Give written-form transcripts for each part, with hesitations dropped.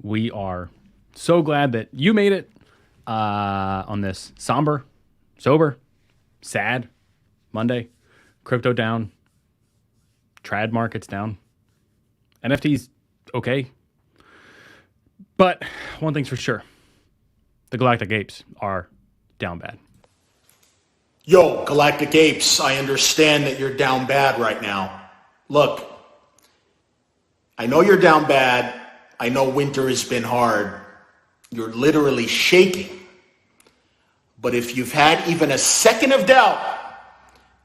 We are so glad that you made it on this sober, sad Monday. Crypto down, trad markets down, NFTs okay. But one thing's for sure, the Galactic Apes are down bad. Yo, Galactic Apes, I understand that you're down bad right now. Look, I know you're down bad. I know winter has been hard. You're literally shaking. But if you've had even a second of doubt,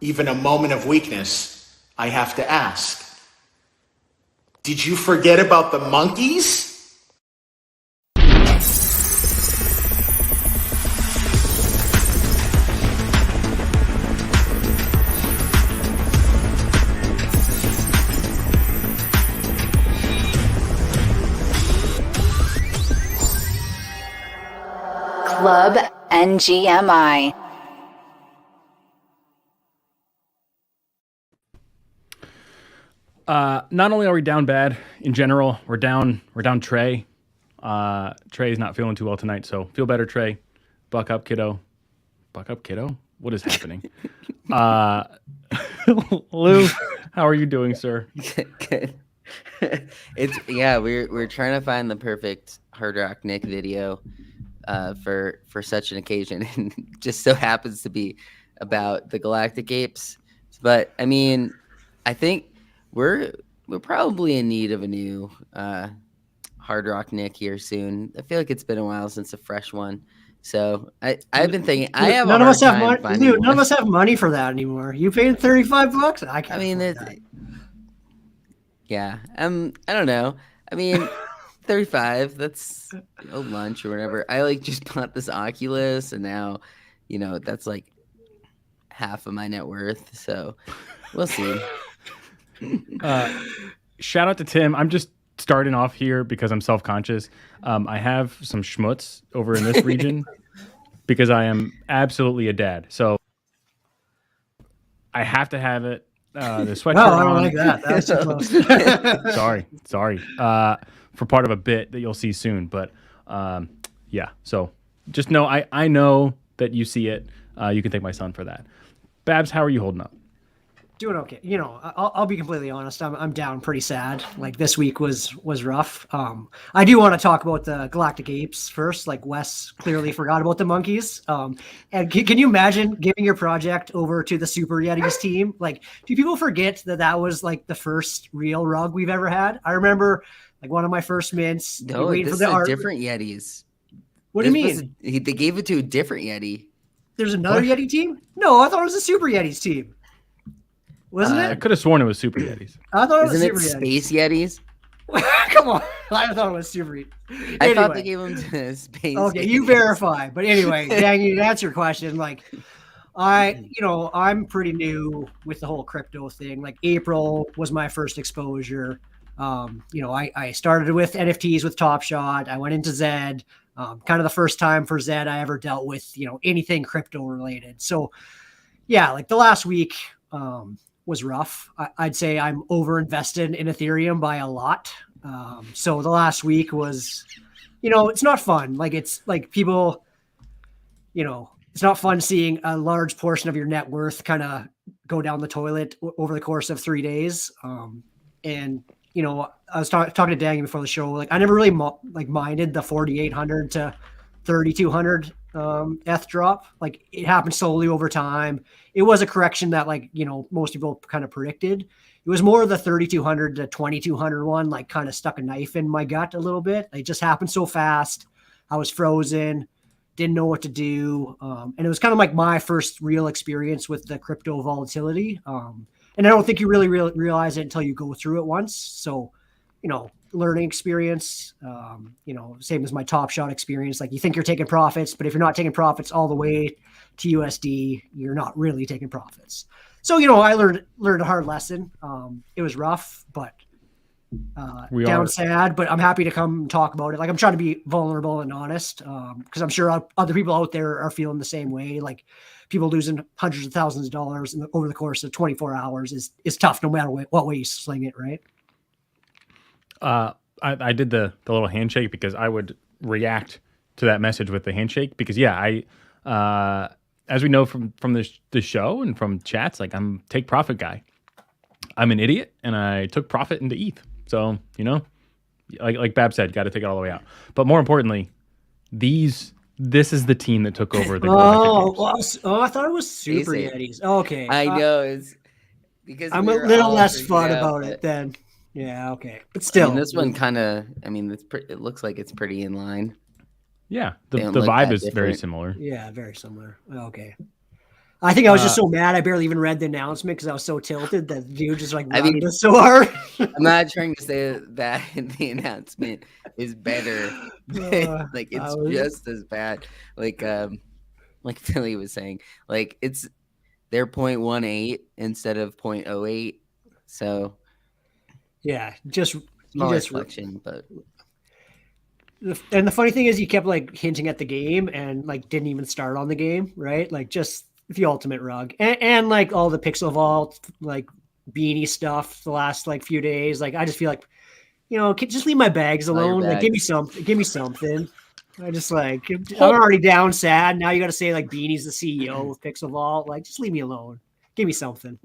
even a moment of weakness, I have to ask, did you forget about the monkeys? Club NGMI. Not only are we down bad in general, we're down Trey. Trey's not feeling too well tonight, so feel better, Trey. Buck up, kiddo. Buck up, kiddo? What is happening? Lou, how are you doing, sir? Good. We're trying to find the perfect Hard Rock Nick video for such an occasion, and just so happens to be about the Galactic Apes. But I mean, I think we're probably in need of a new Hard Rock Nick here soon. I feel like it's been a while since a fresh one. So I've been thinking none of us have money. Dude, none of us have money for that anymore. You paid $35. I mean, I don't know. I mean, 35. That's lunch or whatever. I just bought this Oculus, and now, that's like half of my net worth. So we'll see. Shout out to Tim. I'm just starting off here because I'm self-conscious. I have some schmutz over in this region because I am absolutely a dad. So I have to have it. The sweatshirt. No, I don't like that. That's too close. Sorry. For part of a bit that you'll see soon. But yeah, so just know I know that you see it. You can thank my son for that. Babs, how are you holding up? Doing okay. I'll be completely honest. I'm down pretty sad. Like this week was rough. I do want to talk about the Galactic Apes first. Like Wes clearly forgot about the monkeys. And can you imagine giving your project over to the Super Yetis team? Like, do people forget that was like the first real rug we've ever had? I remember like one of my first mints. No, this is a different Yetis. What do you mean? They gave it to a different Yeti. There's another Yeti team? No, I thought it was a Super Yetis team. Wasn't it? I could have sworn it was Super Yetis. I thought it was Isn't Super it Space Yetis? Come on. I thought it was Super Yetis. Anyway. I thought they gave them to Space Okay, Yetis. you verify. But anyway, Dangy, to answer your question, like, I'm pretty new with the whole crypto thing. Like, April was my first exposure. I started with NFTs with Top Shot. I went into Zed. Kind of the first time for Zed I ever dealt with, anything crypto related. So, yeah, like the last week, was rough. I'd say I'm overinvested in Ethereum by a lot. So the last week was, it's not fun. Like it's like people, it's not fun seeing a large portion of your net worth kind of go down the toilet over the course of 3 days. And I was talking to Dangy before the show. Like I never really minded the 4,800 to 3,200 ETH drop. Like it happened slowly over time. It was a correction that most people kind of predicted. It was more of the 3,200 to 2,200 one, like kind of stuck a knife in my gut a little bit. It just happened so fast. I was frozen, didn't know what to do. And it was kind of like my first real experience with the crypto volatility. And I don't think you really realize it until you go through it once. So, learning experience, same as my Top Shot experience. Like you think you're taking profits, but if you're not taking profits all the way to USD, you're not really taking profits. So, I learned a hard lesson. It was rough, but sad, but I'm happy to come and talk about it. Like I'm trying to be vulnerable and honest because I'm sure other people out there are feeling the same way. Like people losing hundreds of thousands of dollars over the course of 24 hours is tough no matter what way you sling it, right? I did the little handshake because I would react to that message with the handshake because as we know from the show and from chats, like I'm take profit guy. I'm an idiot and I took profit into ETH. So, like Bab said, got to take it all the way out. But more importantly, this is the team that took over the I thought it was Super Yetis. Okay. I know it's because I'm a little less fun about it then. Yeah, okay. But still. this one kind of, it looks like it's pretty in line. Yeah, the vibe is very similar. Yeah, very similar. Okay. I think I was just so mad I barely even read the announcement because I was so tilted that the dude just routed us so hard. I'm not trying to say that the announcement is better. Like it's just as bad. Like Philly was saying, like they're 0.18 instead of 0.08. So yeah, just reflection, but. And the funny thing is, he kept like hinting at the game and like didn't even start on the game, right? Like just the ultimate rug, and like all the Pixel Vault like Beanie stuff the last like few days. Like I just feel like, just leave my bags alone. Like give me something. I just like I'm already down sad. Now you got to say like Beanie's the CEO of Pixel Vault. Like just leave me alone. Give me something.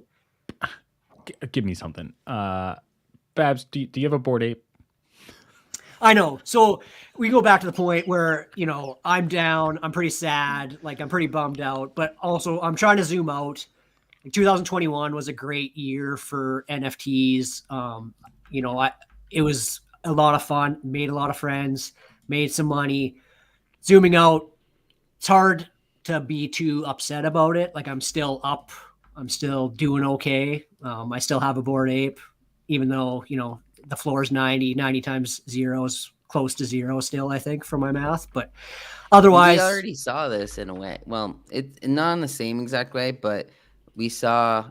Give me something. Babs, do you have a Bored Ape? I know. So we go back to the point where, I'm down. I'm pretty sad. Like I'm pretty bummed out, but also I'm trying to zoom out. Like 2021 was a great year for NFTs. It was a lot of fun, made a lot of friends, made some money. Zooming out, it's hard to be too upset about it. Like I'm still up. I'm still doing okay. I still have a Bored Ape, even though, the floor is 90 times 0 is close to 0 still, I think, from my math. But otherwise, we already saw this in a way. Well, it's not in the same exact way, but we saw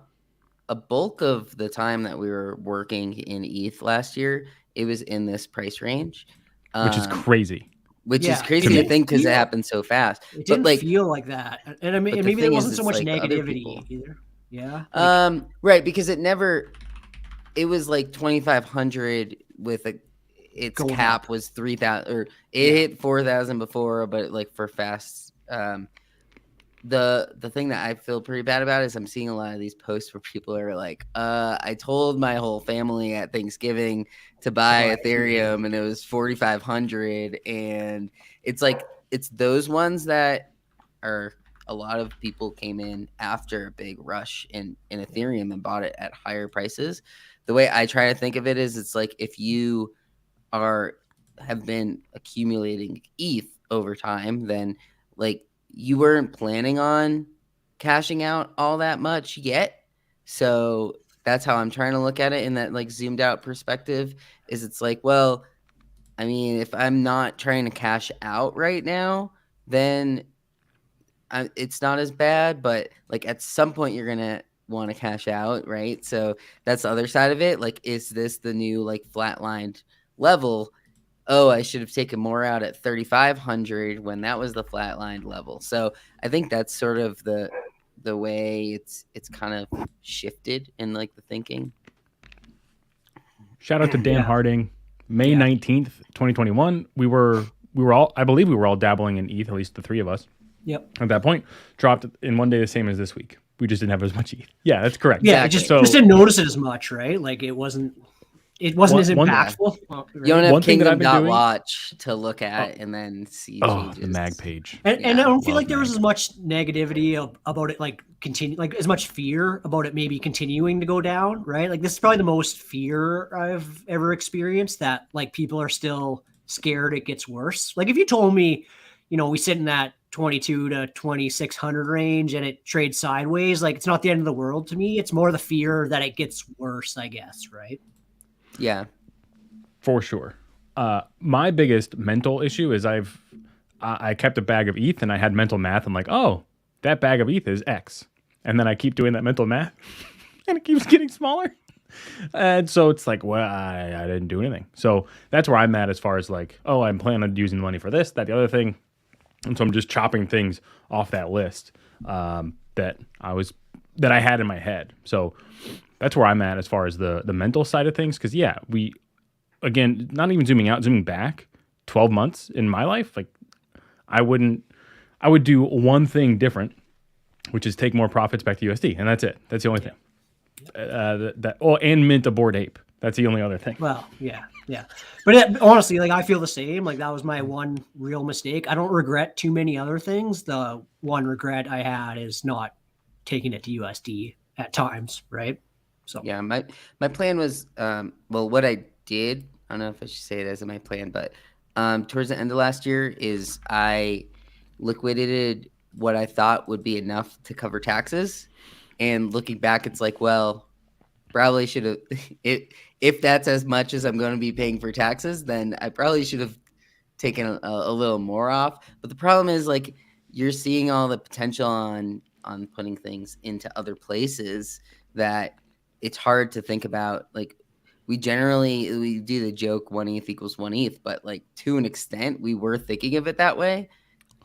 a bulk of the time that we were working in ETH last year. It was in this price range, which is crazy. Which is crazy to think because it happened so fast. It didn't feel like that, and maybe there wasn't so much negativity either. Yeah. Right, because it was like 2,500 with its cap was 3,000 or it hit 4,000 before, but like for fast. The thing that I feel pretty bad about is I'm seeing a lot of these posts where people are like, I told my whole family at Thanksgiving to buy Ethereum and it was 4,500, and it's like it's those ones that are. A lot of people came in after a big rush in Ethereum and bought it at higher prices. The way I try to think of it is it's like if you have been accumulating ETH over time, then like you weren't planning on cashing out all that much yet. So that's how I'm trying to look at it in that like zoomed out perspective is it's like, well, I mean, if I'm not trying to cash out right now, then it's not as bad, but like at some point you're going to want to cash out, right? So that's the other side of it. Like, is this the new like flatlined level? Oh, I should have taken more out at 3,500 when that was the flatlined level. So I think that's sort of the way it's kind of shifted in like the thinking. Shout out to Dan Harding. May 19th, 2021. We were all, I believe we were all dabbling in ETH, at least the three of us. Yep. At that point, dropped in one day the same as this week. We just didn't have as much ETH. Yeah, that's correct. Yeah, I just didn't notice it as much, right? Like it wasn't as impactful. You don't have Kingdom.watch to look at and then see changes. The mag page. And I don't feel like there was as much negativity about it, like as much fear about it maybe continuing to go down, right? Like this is probably the most fear I've ever experienced, that like people are still scared it gets worse. Like if you told me, we sit in that 22 to 2,600 range and it trades sideways, like it's not the end of the world to me. It's more the fear that it gets worse, I guess, right? Yeah, for sure. My biggest mental issue is I kept a bag of ETH and I had mental math. I'm like, oh, that bag of ETH is X. And then I keep doing that mental math and it keeps getting smaller. And so it's like, well, I didn't do anything. So that's where I'm at as far as like, oh, I'm planning on using money for this, that, the other thing. And so I'm just chopping things off that list that I had in my head. So that's where I'm at as far as the mental side of things. Because again, not even zooming out, zooming back 12 months in my life, like I would do one thing different, which is take more profits back to USD, and that's it. That's the only thing. And mint a Bored Ape. That's the only other thing. Well, yeah. But honestly, like I feel the same. Like that was my one real mistake. I don't regret too many other things. The one regret I had is not taking it to USD at times, right? So yeah, my plan was what I did. I don't know if I should say it as my plan, but towards the end of last year is I liquidated what I thought would be enough to cover taxes. And looking back, it's like, well, probably should have, if that's as much as I'm going to be paying for taxes, then I probably should have taken a little more off. But the problem is, like, you're seeing all the potential on putting things into other places that it's hard to think about. Like, we do the joke 1 ETH equals 1 ETH, but like to an extent, we were thinking of it that way.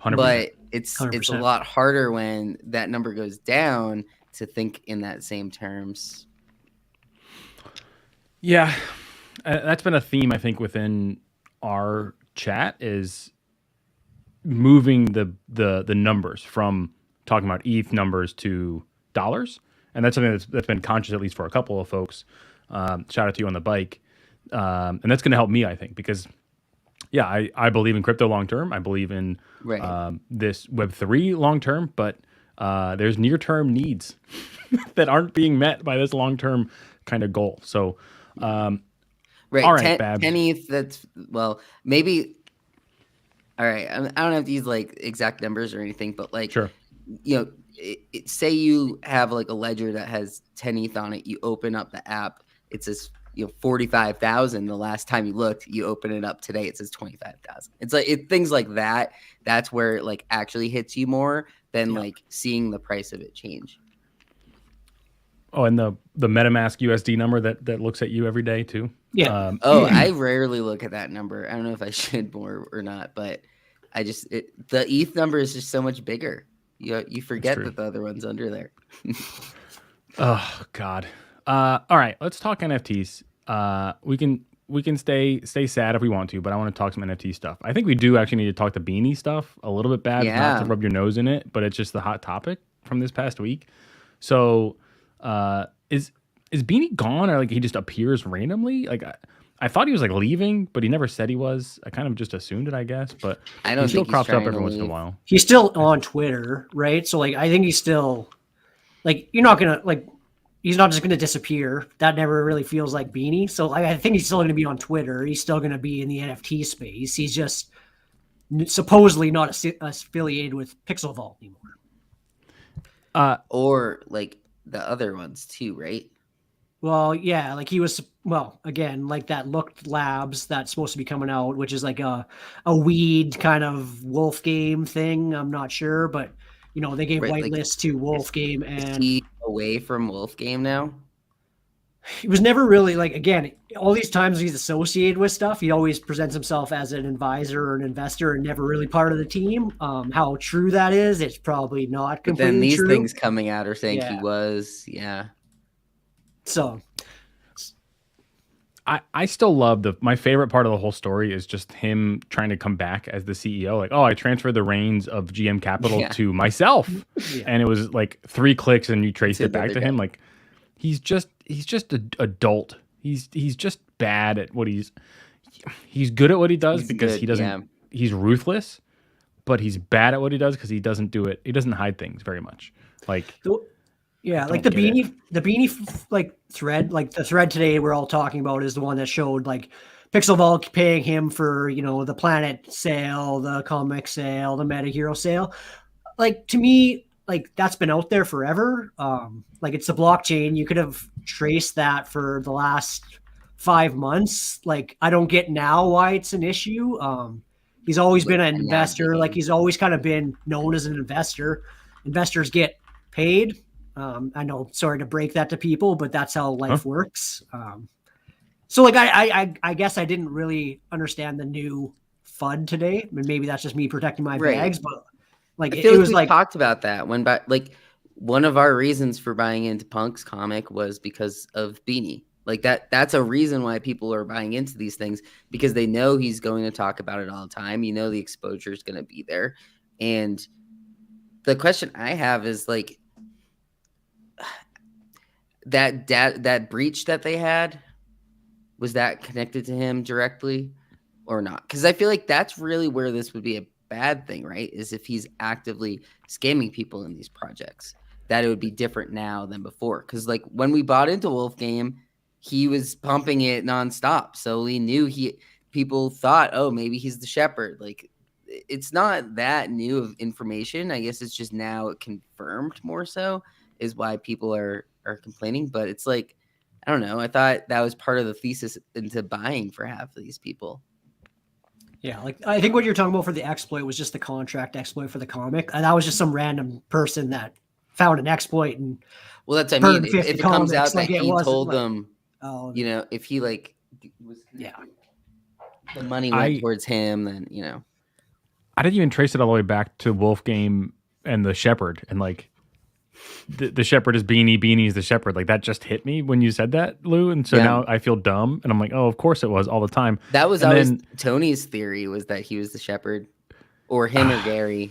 100%. But it's 100%. a lot harder when that number goes down to think in that same terms. Yeah, that's been a theme I think within our chat is moving the numbers from talking about ETH numbers to dollars, and that's something that's been conscious at least for a couple of folks. Shout out to you on the bike, and that's going to help me, I think, because yeah, I believe in crypto long term. I believe in this Web3 long term, but there's near term needs that aren't being met by this long term kind of goal. So, right, all right, Babs. 10 ETH. That's maybe. All right, I don't have to use like exact numbers or anything, but like, sure. Say you have like a ledger that has 10 ETH on it. You open up the app, it says 45,000. The last time you looked, you open it up today, it says 25,000. It's like things like that. That's where it like actually hits you more than like seeing the price of it change. Oh, and the MetaMask USD number that looks at you every day too. Yeah. I rarely look at that number. I don't know if I should more or not, but I just the ETH number is just so much bigger. You forget that the other one's under there. Oh God. All right, let's talk NFTs. We can stay sad if we want to, but I want to talk some NFT stuff. I think we do actually need to talk the Beanie stuff a little bit bad, not to rub your nose in it, but it's just the hot topic from this past week. So, is Beanie gone, or like he just appears randomly? Like I thought he was like leaving, but he never said he was. I kind of just assumed it, I guess. But I don't he still think crops up every once in a while. He's still on Twitter, right? So like I think he's still like you're not gonna like he's not just gonna disappear. That never really feels like Beanie. So like I think he's still gonna be on Twitter. He's still gonna be in the NFT space. He's just supposedly not affiliated with Pixel Vault anymore. Or like the other ones too, right? Well, yeah, like he was, again, like that Looked Labs that's supposed to be coming out, which is like a weed kind of wolf game thing. I'm not sure, but they gave whitelist to wolf game, and is he away from wolf game now? He was never really like, again, all these times he's associated with stuff, he always presents himself as an advisor or an investor and never really part of the team. How true that is, it's probably not completely true. But then these things coming out are saying he was, So I still love my favorite part of the whole story is just him trying to come back as the CEO. Like, I transferred the reins of GM Capital to myself. And it was like 3 clicks and you traced it back to him. Like he's just an adult. He's just bad at what he's good at what he does because he doesn't, he's ruthless, but he's bad at what he does because he doesn't do it. He doesn't hide things very much. Like, yeah, like the Beanie like thread, like the thread today we're all talking about is the one that showed like Pixel Vault paying him for, the Planet sale, the comic sale, the Meta Hero sale. Like to me, like that's been out there forever. Like it's a blockchain. You could have traced that for the last 5 months. Like I don't get now why it's an issue. He's always been an investor. Like he's always kind of been known as an investor. Investors get paid. I know, sorry to break that to people, but that's how life works. So like, I guess I didn't really understand the new FUD today. I mean, maybe that's just me protecting my bags, but like, it was like talked about that like one of our reasons for buying into Punk's comic was because of Beanie. Like that's a reason why people are buying into these things, because they know he's going to talk about it all the time. You know, the exposure is going to be there. And the question I have is like that breach that they had, was that connected to him directly or not? Because I feel like that's really where this would be a bad thing, right? Is if he's actively scamming people in these projects, that it would be different now than before. Because like when we bought into Wolf Game, he was pumping it nonstop, so we knew people thought, oh, maybe he's the shepherd. Like, it's not that new of information. I guess it's just now confirmed more so, is why people are complaining. But it's like, I don't know. I thought that was part of the thesis into buying for half of these people. Yeah, like I think what you're talking about for the exploit was just the contract exploit for the comic. And that was just some random person that found an exploit and well, that's what I mean. burned If 50 it comes out comics, like, that it he wasn't told like- them, Oh, you know, if he like was yeah. the money went towards him, then you know. I didn't even trace it all the way back to Wolf Game and the Shepherd, and like the Shepherd is Beanie, Beanie is the Shepherd. Like that just hit me when you said that, Lou, and so now I feel dumb, and I'm like, oh, of course it was all the time. That was and always then, Tony's theory, was that he was the shepherd, or him or Gary,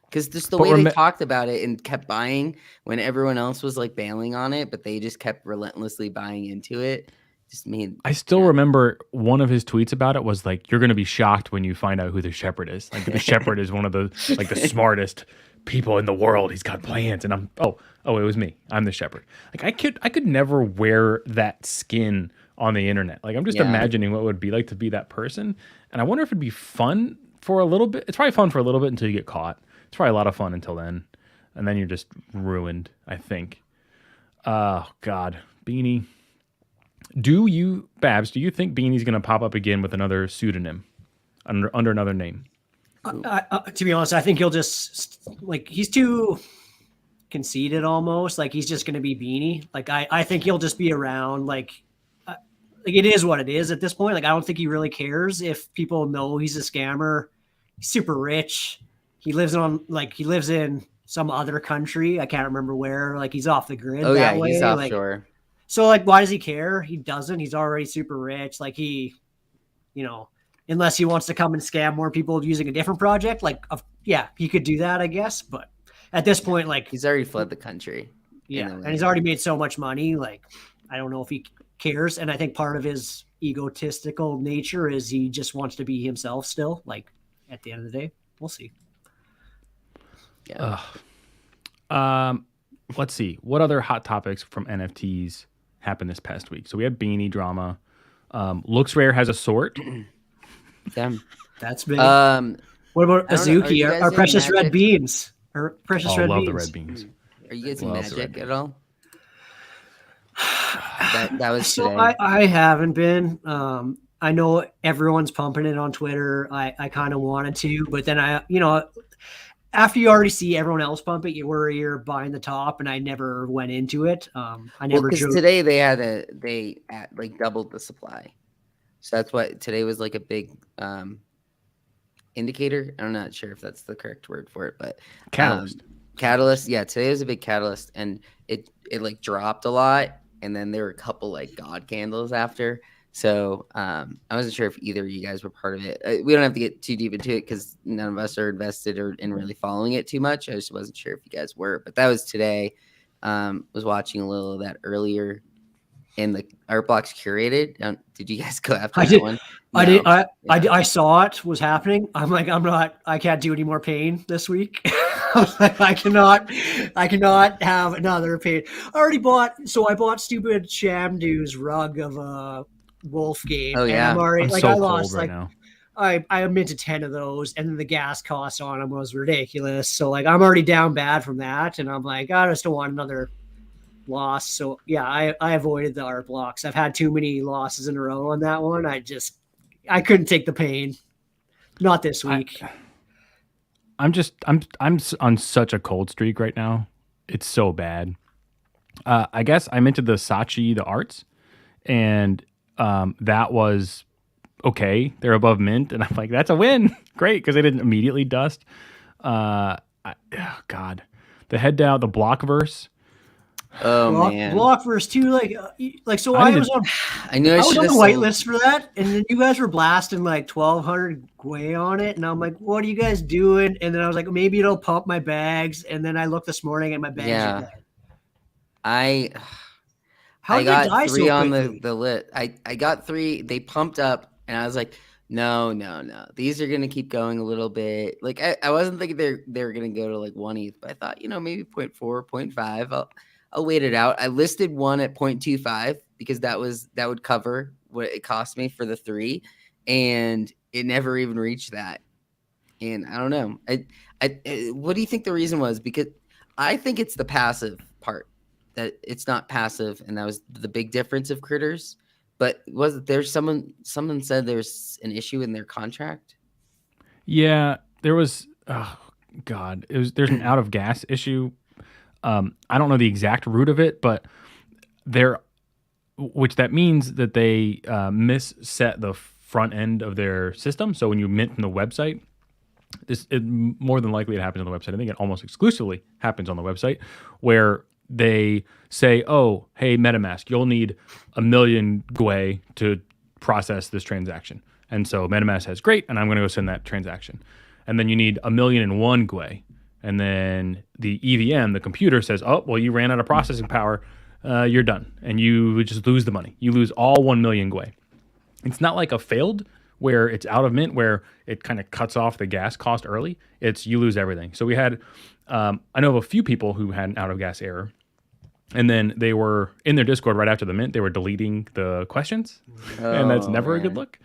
because just the way they talked about it and kept buying when everyone else was like bailing on it, but they just kept relentlessly buying into it. Just made. I still remember one of his tweets about it was like, "You're going to be shocked when you find out who the Shepherd is. Like the Shepherd is one of the like the smartest people in the world. He's got plans." And I'm oh, it was me. I'm the Shepherd. Like I could never wear that skin on the internet. Like I'm just imagining what it would be like to be that person. And I wonder if it'd be fun for a little bit. It's probably fun for a little bit until you get caught. It's probably a lot of fun until then, and then you're just ruined, I think. Oh God, Beanie. Do you think Beanie's going to pop up again with another pseudonym under another name? To be honest, I think he'll just like, he's too conceited almost. Like he's just going to be Beanie. Like I think he'll just be around. Like it is what it is at this point. Like I don't think he really cares if people know he's a scammer. He's super rich. He lives in some other country. I can't remember where. Like he's off the grid. Oh yeah, way. he's offshore. So, like, why does he care? He doesn't. He's already super rich. Like, unless he wants to come and scam more people using a different project, like, he could do that, I guess. But at this point, like... He's already fled the country. Yeah, and he's already made so much money. Like, I don't know if he cares. And I think part of his egotistical nature is he just wants to be himself still. Like, at the end of the day, we'll see. Yeah. Let's see. What other hot topics from NFTs happened this past week? So we had Beanie drama. Looks Rare has a sort. Damn. That's big. What about Azuki? Our precious Magic? red beans. Our precious red love beans. the red beans. Are you guys in Magic at all? that was so today. I haven't been. I know everyone's pumping it on Twitter. I kind of wanted to, but then after you already see everyone else pump it, you worry you're buying the top, and I never went into it. Because today they doubled the supply, so that's what today was like a big indicator. I'm not sure if that's the correct word for it, but catalyst. Yeah, today was a big catalyst, and it like dropped a lot, and then there were a couple like God candles after. So I wasn't sure if either of you guys were part of it. We don't have to get too deep into it because none of us are invested or in really following it too much. I just wasn't sure if you guys were. But that was today. Was watching a little of that earlier in the Art Blocks Curated. Did you guys go after that one? No. I saw it was happening. I'm like, I can't do any more pain this week. I was like, I cannot have another pain. I bought stupid Shamdu's rug of a Wolf Game. Oh yeah, I'm already, I'm like, so I cold lost right like now. I minted 10 of those, and then the gas cost on them was ridiculous. So like I'm already down bad from that, and I'm like, I just don't want another loss. So yeah, I avoided the art blocks. I've had too many losses in a row on that one. I couldn't take the pain. Not this week. I'm on such a cold streak right now. It's so bad. I guess I'm into the Sachi, the arts, and that was okay. They're above mint, and I'm like, that's a win. Great, because they didn't immediately dust. God, the head down, the block verse. Oh man, Blockverse too. So I I need was to- on. I knew I I was should on have the white sold. list for that, and then you guys were blasting like 1,200 Gwei on it, and I'm like, "What are you guys doing?" And then I was like, "Maybe it'll pump my bags." And then I looked this morning, and my bags Yeah. are dead. I How did got it die 3 so on quickly? the lit. I got 3. They pumped up, and I was like, no. These are gonna keep going a little bit. Like I wasn't thinking they're gonna go to like 1 ETH, but I thought maybe 0.4, 0.5. I'll wait it out. I listed one at 0.25 because that would cover what it cost me for the 3, and it never even reached that. And I don't know. What do you think the reason was? Because I think it's the passive part, that it's not passive, and that was the big difference of critters. But was there someone said there's an issue in their contract? Yeah, there was. Oh God, there's an out of gas issue. I don't know the exact root of it, but which that means that they misset the front end of their system. So when you mint from the website, more than likely it happens on the website. I think it almost exclusively happens on the website, where they say, "Oh, hey, MetaMask, you'll need 1 million Gwei to process this transaction." And so MetaMask says, "Great," and I'm going to go send that transaction. And then you need 1,000,001 Gwei. And then the EVM, the computer, says, "Oh, well, you ran out of processing power. You're done." And you just lose the money. You lose all 1 million Gwei. It's not like a failed where it's out of mint, where it kind of cuts off the gas cost early. It's you lose everything. So we had, I know of a few people who had an out of gas error. And then they were in their Discord right after the mint, they were deleting the questions. And that's never a good look.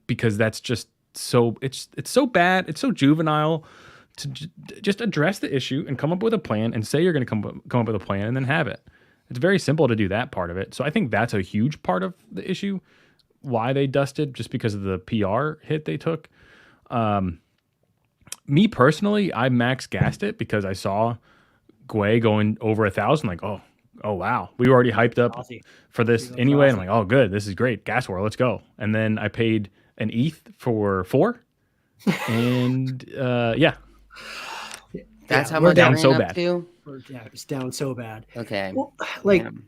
Because that's just it's so bad. It's so juvenile to just address the issue and come up with a plan and say you're going to come up with a plan and then have it. It's very simple to do that part of it. So I think that's a huge part of the issue, why they dusted, just because of the PR hit they took. Me personally, I max gassed it because I saw Gwei going over 1,000. Like, oh wow, we were already hyped up for this anyway. And I'm like, oh good, this is great, gas war, let's go. And then I paid an ETH for 4, and yeah. That's how we're much down it ran so up bad. to? Yeah, it's down so bad. Okay. Well, Damn.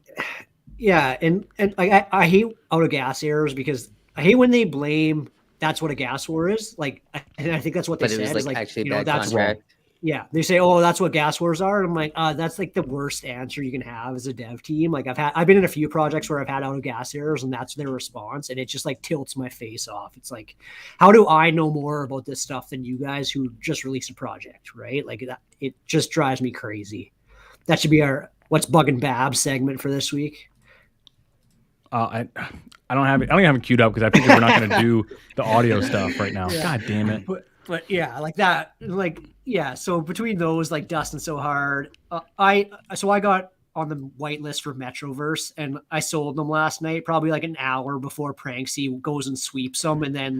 yeah, and I hate out of gas errors because I hate when they blame that's what a gas war is. And I think that's what they But it said. was is actually a bad that's contract. Yeah, they say, "Oh, that's what gas wars are." And I'm like, that's like the worst answer you can have as a dev team. Like I've been in a few projects where I've had out of gas errors, and that's their response, and it just like tilts my face off. It's like, how do I know more about this stuff than you guys who just released a project, right? Like that, it just drives me crazy. That should be our "What's Bugging Babs" segment for this week. I don't have it. I don't even have it queued up because I figured we're not going to do the audio stuff right now. Yeah. God damn it. But yeah, like that, yeah. So between those, like Dustin so hard, I got on the whitelist for Metroverse, and I sold them last night, probably like an hour before Pranksy goes and sweeps them, and then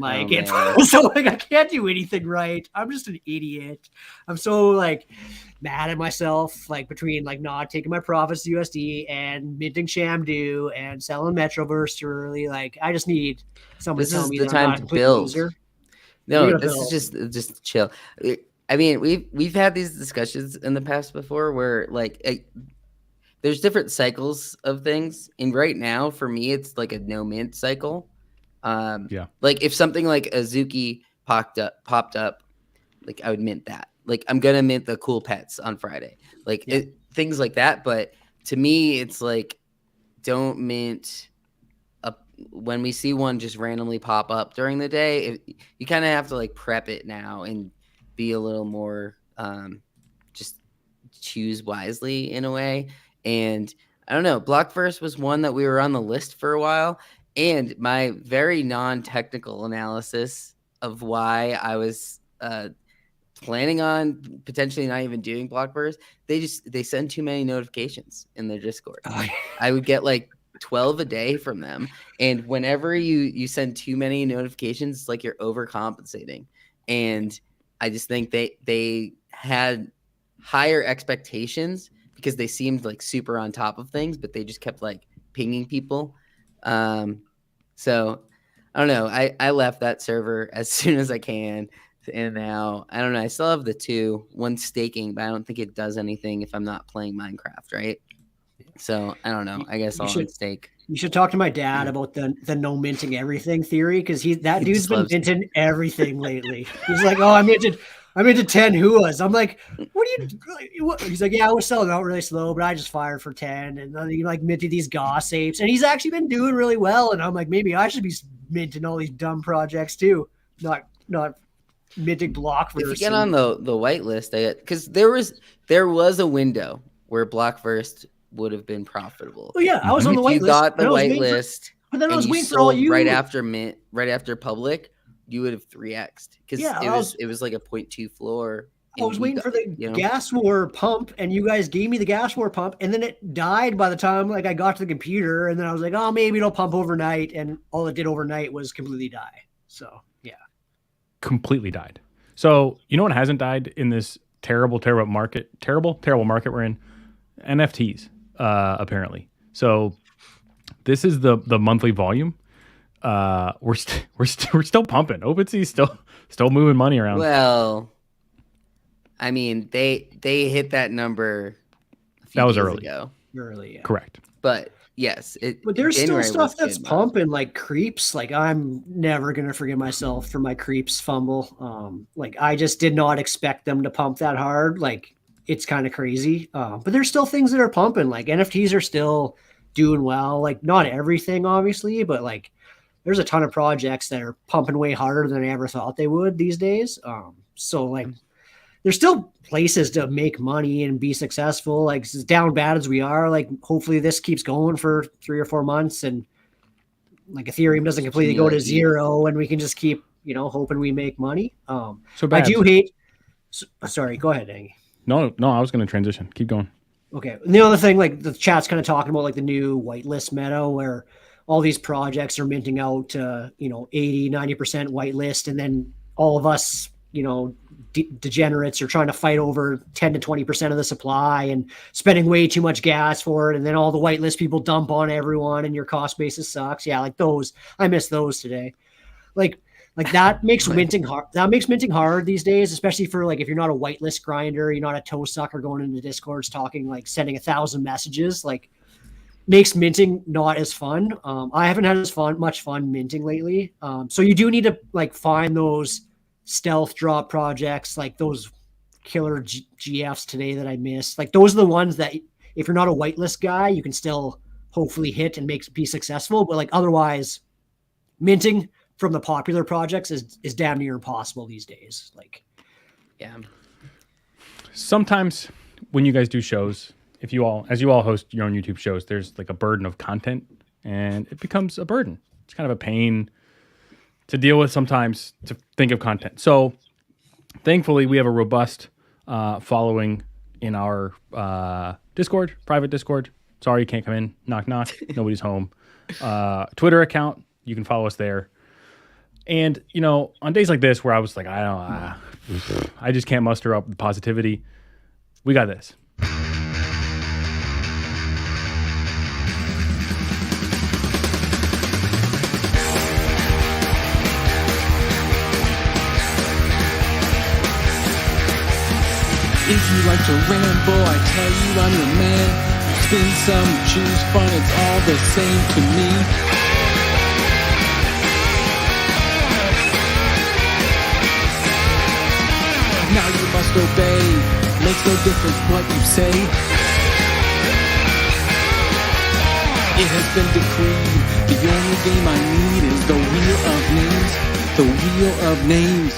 so like I can't do anything right. I'm just an idiot. I'm so like mad at myself, like between like not taking my profits to USD and minting Shamdu and selling Metroverse too early. Like I just need someone to tell me that I'm not a complete loser. No, this is just chill. I mean, we've had these discussions in the past before where there's different cycles of things, and right now for me it's like a no mint cycle. Like if something like Azuki popped up, like I would mint that. Like I'm gonna mint the cool pets on Friday, things like that. But to me, it's like don't mint when we see one just randomly pop up during the day. You kind of have to like prep it now and be a little more just choose wisely in a way. And I don't know, Blockverse was one that we were on the list for a while, and my very non-technical analysis of why I was planning on potentially not even doing Blockverse, they send too many notifications in their Discord. I would get like 12 a day from them, and whenever you send too many notifications, it's like you're overcompensating. And I just think they had higher expectations because they seemed like super on top of things, but they just kept like pinging people. So I don't know. I left that server as soon as I can, and now I don't know. I still have the 2, one staking, but I don't think it does anything if I'm not playing Minecraft, right? So I don't know. I guess You I'll should unstake. you should talk to my dad about the no minting everything theory because that He dude's just been loves- minting everything lately. He's like, oh, I'm into 10 huas. I'm like, what are you? What? He's like, yeah, I was selling out really slow, but I just fired for 10, and then he like minted these goss apes, and he's actually been doing really well. And I'm like, maybe I should be minting all these dumb projects too, not minting Blockverse. If you get on the whitelist, because there was a window where Blockverse would have been profitable. Oh yeah, I was on the If you whitelist. got the whitelist, But then I and was you waiting for all sold you right after mint, right after public, you would have 3x'd because Yeah, it was like a 0.2 floor. I was waiting for the you know? gas war pump, and you guys gave me the gas war pump, and then it died by the time like I got to the computer, and then I was like, oh, maybe it'll pump overnight, and all it did overnight was completely die. So yeah, Completely died. So you know what hasn't died in this terrible market we're in? NFTs, apparently. So this is the monthly volume. We're still pumping. OpenSea's still moving money around. Well, I mean, they hit that number a few That was days early. ago. early. Yeah. Correct. But yes, But there's January still was stuff that's good, but- pumping, like creeps. Like I'm never gonna forgive myself for my creeps fumble. Like I just did not expect them to pump that hard. Like it's kind of crazy. But there's still things that are pumping. Like NFTs are still doing well. Like not everything, obviously, but like there's a ton of projects that are pumping way harder than I ever thought they would these days. So like there's still places to make money and be successful. Like as down bad as we are, like hopefully this keeps going for 3 or 4 months and like Ethereum doesn't completely go to zero and we can just keep, hoping we make money. So I Babs, do hate, sorry, go ahead, Dangy. No, I was going to transition. Keep going. Okay. And the other thing, like the chat's kind of talking about like the new whitelist meta where all these projects are minting out to, 80, 90% whitelist. And then all of us, degenerates are trying to fight over 10 to 20% of the supply and spending way too much gas for it. And then all the whitelist people dump on everyone and your cost basis sucks. Yeah. Like those, I miss those today. Like that makes minting hard. That makes minting hard these days, especially for like if you're not a whitelist grinder, you're not a toe sucker going into Discords talking like sending 1,000 messages. Like makes minting not as fun. I haven't had much fun minting lately. So you do need to like find those stealth drop projects, like those killer GFs today that I missed. Like those are the ones that if you're not a whitelist guy, you can still hopefully hit and be successful. But like otherwise, minting from the popular projects is damn near impossible these days. Like, yeah. Sometimes when you guys do shows, as you all host your own YouTube shows, there's like a burden of content and it becomes a burden. It's kind of a pain to deal with sometimes to think of content. So thankfully we have a robust following in our Discord, private Discord. Sorry, you can't come in. Knock, knock. Nobody's home. Twitter account. You can follow us there. And, on days like this where I was like, I just can't muster up the positivity. We got this. If you like to ramble, I tell you I'm your man. Spin some, choose fun, it's all the same to me. Now you must obey, makes no difference what you say. It has been decreed, the only game I need is the Wheel of Names. The Wheel of Names.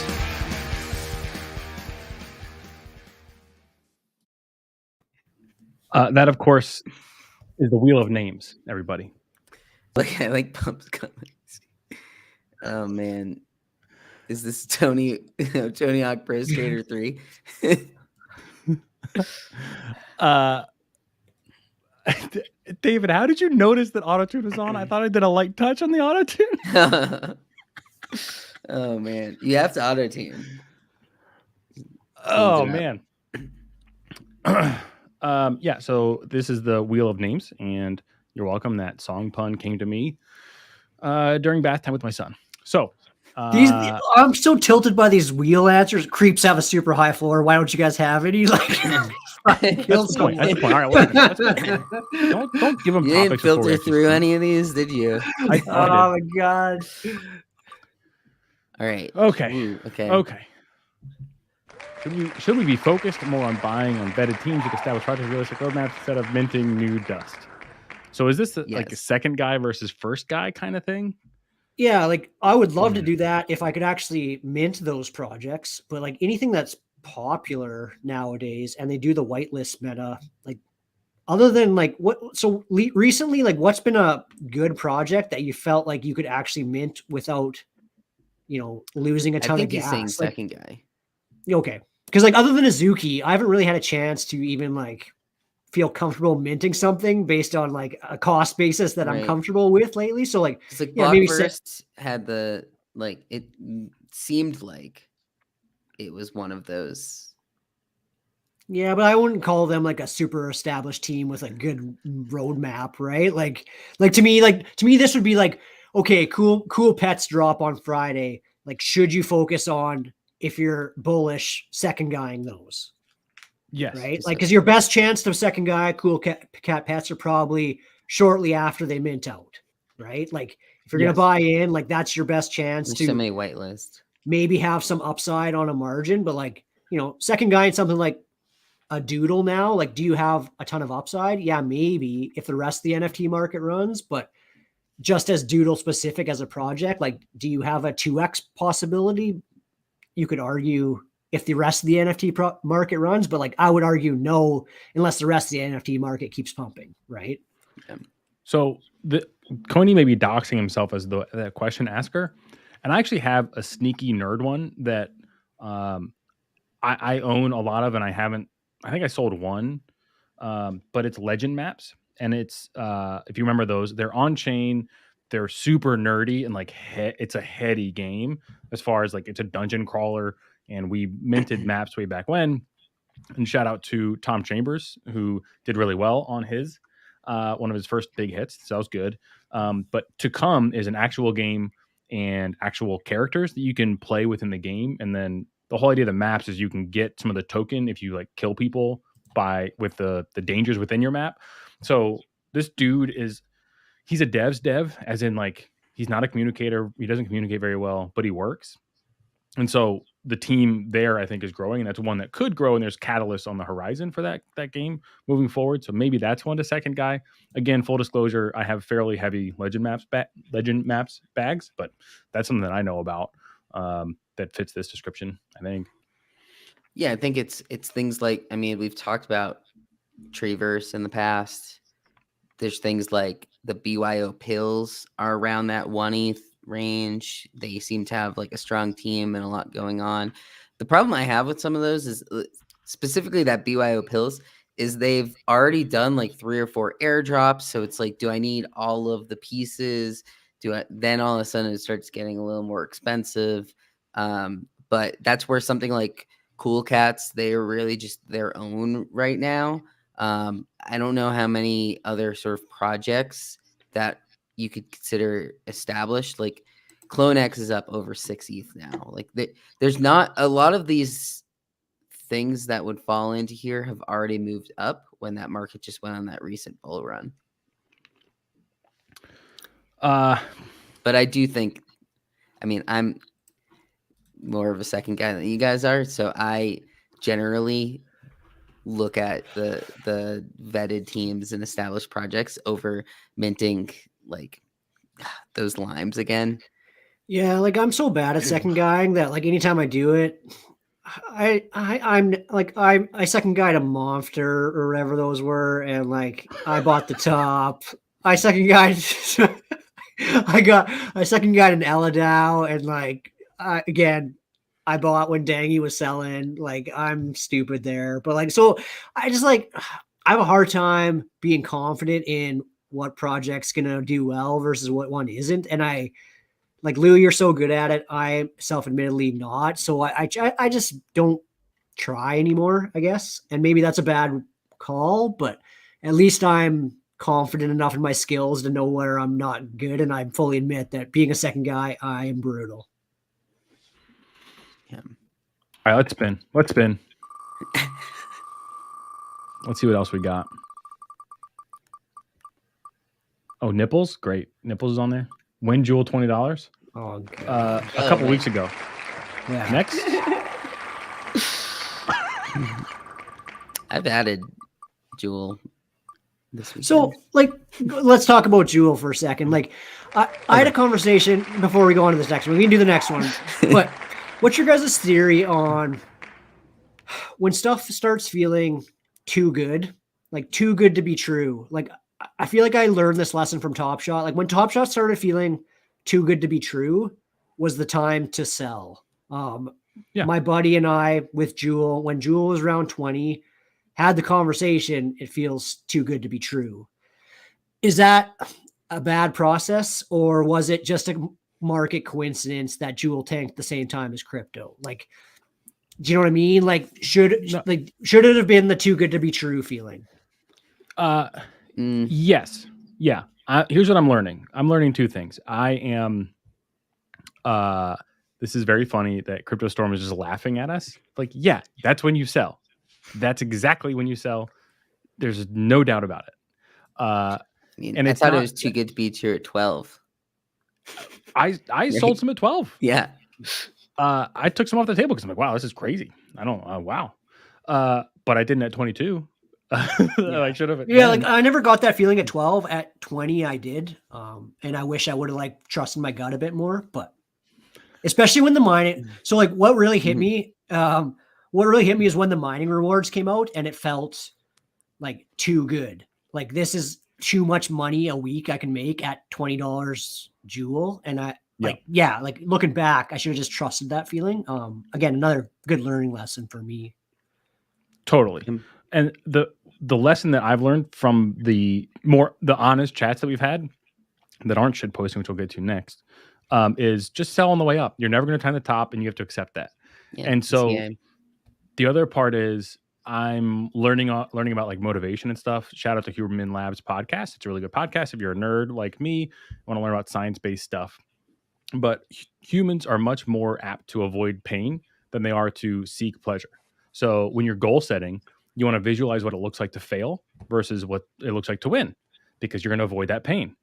That, of course, is the Wheel of Names, everybody. I like Pump's comments. Oh man, is this Tony Hawk Pro Skater 3? David, how did you notice that autotune was on? I thought I did a light touch on the autotune. Oh man, you have to auto tune. Oh man. Yeah, so this is the Wheel of Names, and you're welcome. That song pun came to me during bath time with my son. So These I'm so tilted by these wheel answers. Creeps have a super high floor. Why don't you guys have it? He's like, That's the point. That's the point. All right, listen, that's good. Don't give them You didn't topics before we filter actually through speak. any of these, did you? I Oh my god. All right. Okay. Ooh, okay. Okay. Should we be focused more on buying on vetted teams with established projects, realistic roadmaps instead of minting new dust? So is this like a Yes. second guy versus first guy kind of thing? Yeah, like I would love to do that if I could actually mint those projects, but like anything that's popular nowadays and they do the whitelist meta, like other than like recently, like what's been a good project that you felt like you could actually mint without, losing a I ton think of he's saying gas? Like, second guy. okay. Because like other than Azuki, I haven't really had a chance to even like feel comfortable minting something based on like a cost basis that I'm Right. comfortable with lately. So like, It's like yeah, maybe Blockburst had the like it seemed like it was one of those. yeah, but I wouldn't call them like a super established team with a good roadmap, right? Like to me, this would be like, okay, cool pets drop on Friday. Like, should you focus on if you're bullish second guying those? Yes. Right? Like, because your best chance to second guy cool cat pets are probably shortly after they mint out, right? Like, if you're gonna buy in, like that's your best chance There's to so many whitelist. maybe have some upside on a margin, but like, second guy in something like a doodle now, like, do you have a ton of upside? Yeah, maybe if the rest of the NFT market runs, but just as doodle specific as a project, like, do you have a 2x possibility? You could argue if the rest of the NFT market runs, but like, I would argue no, unless the rest of the NFT market keeps pumping, right? Yeah. So Coney may be doxing himself as the question asker, and I actually have a sneaky nerd one that I own a lot of, and I think I sold one, but it's legend maps, and it's if you remember those, they're on chain, they're super nerdy, and like it's a heady game as far as like it's a dungeon crawler, and we minted maps way back when. And shout out to Tom Chambers, who did really well on his one of his first big hits. So that was good. But to come is an actual game and actual characters that you can play within the game, and then the whole idea of the maps is you can get some of the token if you like kill people with the dangers within your map. So this dude he's a dev's dev, as in like he's not a communicator. He doesn't communicate very well, but he works. And so the team there, I think, is growing, and that's one that could grow. And there's catalysts on the horizon for that game moving forward. So maybe that's one to second guy. Again, full disclosure, I have fairly heavy legend maps bags, but that's something that I know about that fits this description, I think. Yeah, I think it's things like, I mean, we've talked about Treeverse in the past. There's things like the BYO pills are around that 1 ETH range. They seem to have like a strong team and a lot going on. The problem I have with some of those is specifically that BYO pills is they've already done like 3 or 4 airdrops. So it's like, do I need all of the pieces? Then all of a sudden it starts getting a little more expensive. But that's where something like Cool Cats, they are really just their own right now. I don't know how many other sort of projects that you could consider established. Like CloneX is up over 6 ETH now. Like there's not a lot of these things that would fall into here have already moved up when that market just went on that recent bull run. But I do think, I mean, I'm more of a second guy than you guys are, so I generally look at the vetted teams and established projects over minting like those limes again. Yeah, like I'm so bad at second guying that like anytime I do it, I second guyed a monster or whatever those were, and like I bought the top. I second guyed I second guyed an Eladao, and like again, I bought when Dangy was selling. Like I'm stupid there, but like so I just like I have a hard time being confident in what project's gonna do well versus what one isn't, and I. Like Lou, you're so good at it. I self-admittedly not. So I just don't try anymore, I guess. And maybe that's a bad call, but at least I'm confident enough in my skills to know where I'm not good. And I fully admit that being a second guy, I am brutal. right, let's spin. Let's spin. Let's see what else we got. Oh, Nipples. Great. Nipples is on there. Win Jewel $20. Oh, God. A couple weeks ago. Yeah. Next. I've added Jewel this weekend. So, like, let's talk about Jewel for a second. Like, I had a conversation before we go on to this next one. We can do the next one. But what's your guys' theory on when stuff starts feeling too good, like too good to be true? Like, I feel like I learned this lesson from Top Shot. Like, when Top Shot started feeling too good to be true was the time to sell. Yeah. My buddy and I with Jewel, when Jewel was around 20, had the conversation, it feels too good to be true. Is that a bad process, or was it just a market coincidence that Jewel tanked the same time as crypto? Like, do you know what I mean? Like, should it have been the too good to be true feeling? Yes. Yeah. Here's what I'm learning. I'm learning two things. I am, this is very funny that Crypto Storm is just laughing at us. Like, yeah, that's when you sell. That's exactly when you sell. There's no doubt about it. I mean, and I it's thought it not- was too good to be true at 12. I sold some at 12. Yeah. I took some off the table because I'm like, wow, this is crazy. I don't, wow. But I didn't at 22. I should have. Yeah, like I never got that feeling at 12. At 20, I did. And I wish I would have like trusted my gut a bit more, but especially when the mining. So like what really hit me, is when the mining rewards came out and it felt like too good. Like this is too much money a week I can make at $20 Jewel. And like looking back, I should have just trusted that feeling. Again, another good learning lesson for me. Totally. And the lesson that I've learned from the honest chats that we've had that aren't shit posting, which we'll get to next, is just sell on the way up. You're never going to time the top, and you have to accept that. Yeah, and so yeah. the other part is I'm learning about like motivation and stuff. Shout out to Human Labs podcast. It's a really good podcast if you're a nerd like me, want to learn about science-based stuff. But humans are much more apt to avoid pain than they are to seek pleasure. So when you're goal setting, you want to visualize what it looks like to fail versus what it looks like to win, because you're going to avoid that pain.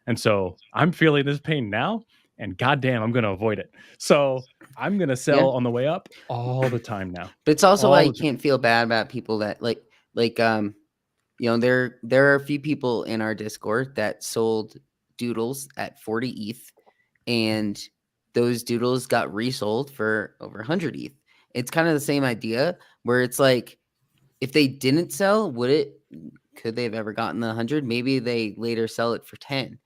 And so I'm feeling this pain now, and goddamn, I'm going to avoid it. So I'm going to sell on the way up all the time now. But it's also why you can't feel bad about people that there are a few people in our Discord that sold doodles at 40 ETH, and those doodles got resold for over 100 ETH. It's kind of the same idea where it's like, if they didn't sell, could they have ever gotten the 100? Maybe they later sell it for 10,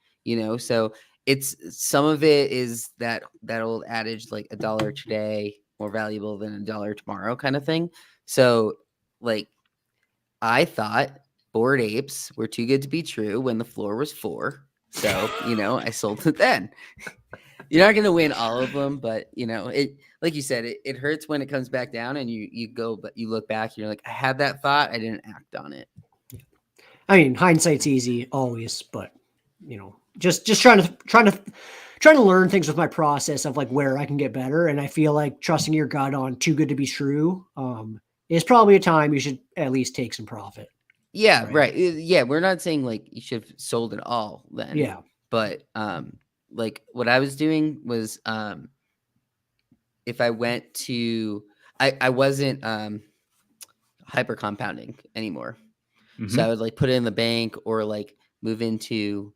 So it's, some of it is that old adage, like $1 today more valuable than $1 tomorrow kind of thing. So like, I thought Bored Apes were too good to be true when the floor was 4. So, I sold it then. You're not going to win all of them, but it, like you said, it hurts when it comes back down and you go, but you look back and you're like, I had that thought, I didn't act on it. I mean, hindsight's easy always, but just trying to learn things with my process of like where I can get better. And I feel like trusting your gut on too good to be true is probably a time you should at least take some profit. Yeah, right. Yeah, we're not saying like you should have sold it all then. Yeah. But like what I was doing was if I went to I wasn't hyper compounding anymore. Mm-hmm. So I would like put it in the bank or like move into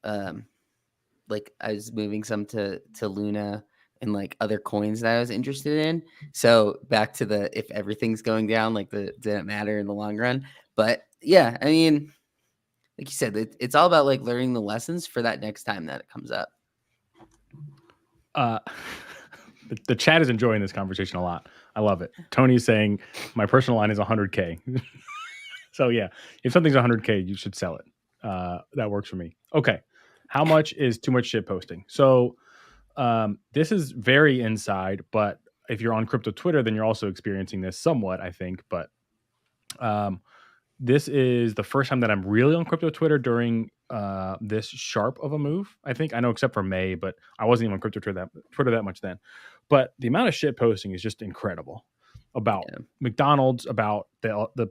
like I was moving some to Luna and like other coins that I was interested in. So back to the if everything's going down, like didn't matter in the long run. But yeah, I mean, like you said, it's all about like learning the lessons for that next time that it comes up. The chat is enjoying this conversation a lot. I love it. Tony's saying my personal line is 100K. So yeah, if something's 100K, you should sell it. That works for me. Okay. How much is too much shit posting? So this is very inside, but if you're on crypto Twitter, then you're also experiencing this somewhat, I think. But this is the first time that I'm really on crypto Twitter during this sharp of a move. I think I know, except for May, but I wasn't even on crypto Twitter that much then. But the amount of shit posting is just incredible about McDonald's, about the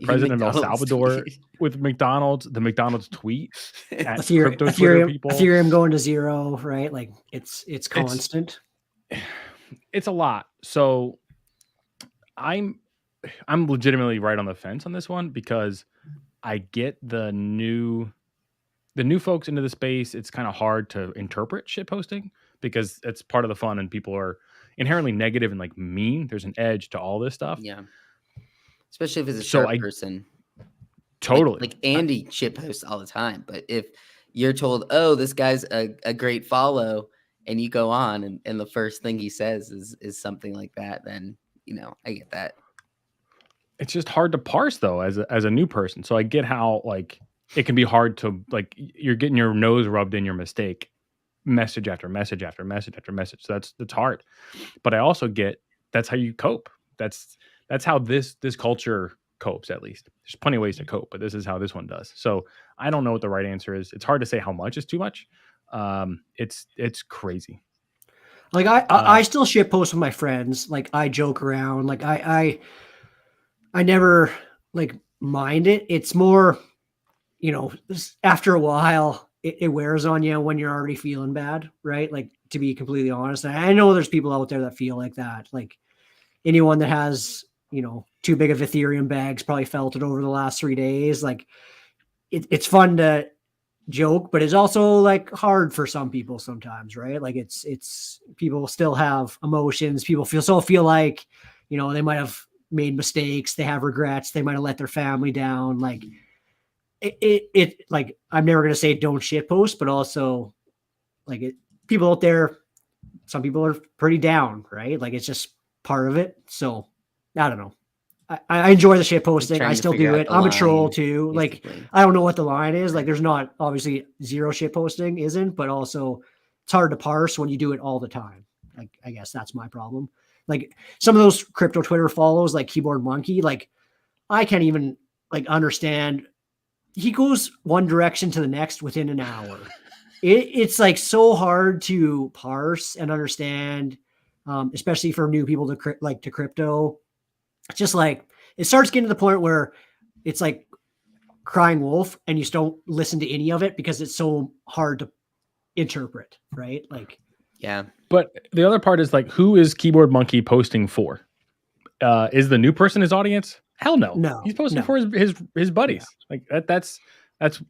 president of El Salvador with McDonald's, the McDonald's tweet at crypto Twitter people. Ethereum going to zero, right? Like it's constant. It's a lot. So I'm legitimately right on the fence on this one because I get the new folks into the space. It's kind of hard to interpret shit posting because it's part of the fun and people are inherently negative and like mean. There's an edge to all this stuff. Yeah. Especially if it's a sharp person. Totally. Like Andy shit posts all the time. But if you're told, oh, this guy's a great follow, and you go on and the first thing he says is something like that, then, I get that. It's just hard to parse though, as a new person. So I get how like it can be hard to like, you're getting your nose rubbed in your mistake, message after message after message after message. So that's hard. But I also get that's how you cope. That's how this culture copes, at least. There's plenty of ways to cope, but this is how this one does. So I don't know what the right answer is. It's hard to say how much is too much. It's crazy. Like I still shit post with my friends. Like I joke around. Like I never like mind it. It's more, after a while it wears on you when you're already feeling bad, right? Like, to be completely honest, I know there's people out there that feel like that. Like anyone that has, too big of Ethereum bags probably felt it over the last 3 days. Like it's fun to joke, but it's also like hard for some people sometimes, right? Like it's people still have emotions. People feel like, they might have made mistakes. They have regrets. They might have let their family down. Like it like, I'm never going to say don't shit post, but also like people out there, some people are pretty down, right? Like it's just part of it. So I don't know. I enjoy the shit posting. I still do it. I'm a troll too. Basically. Like I don't know what the line is. Like there's not obviously zero shit posting isn't, but also it's hard to parse when you do it all the time. Like I guess that's my problem. Like some of those crypto Twitter follows, like Keyboard Monkey, like I can't even like understand. He goes one direction to the next within an hour. It's like so hard to parse and understand, especially for new people to crypto. It's just like it starts getting to the point where it's like crying wolf, and you just don't listen to any of it because it's so hard to interpret, right? Like, yeah. But the other part is like, who is Keyboard Monkey posting for? Is the new person his audience? Hell no. No, he's posting for his buddies. Yeah. Like that's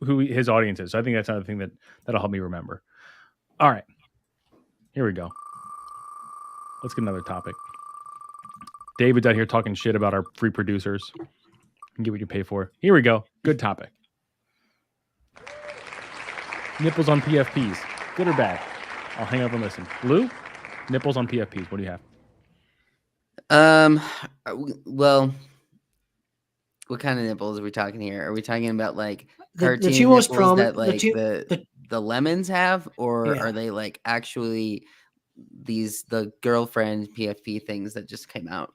who his audience is. So I think that's another thing that'll help me remember. All right, here we go. Let's get another topic. David's out here talking shit about our free producers. You can get what you pay for. Here we go. Good topic. Nipples on PFPs. Good or bad? I'll hang up and listen. Lou, nipples on PFPs. What do you have? Well, what kind of nipples are we talking here? Are we talking about like cartoon the two most nipples prominent that like the lemons have, or are they like actually the girlfriend PFP things that just came out?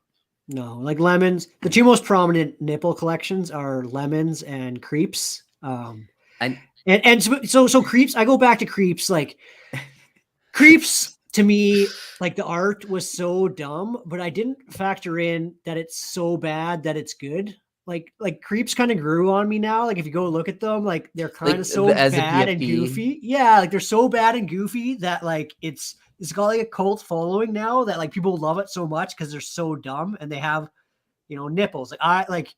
No, like lemons. The two most prominent nipple collections are lemons and creeps. And so creeps. I go back to creeps. Like creeps to me, like the art was so dumb, but I didn't factor in that it's so bad that it's good. Like creeps kind of grew on me now. Like if you go look at them, like they're kind of so bad and goofy. Yeah, like they're so bad and goofy that like it's got like a cult following now that like people love it so much because they're so dumb and they have, nipples. Like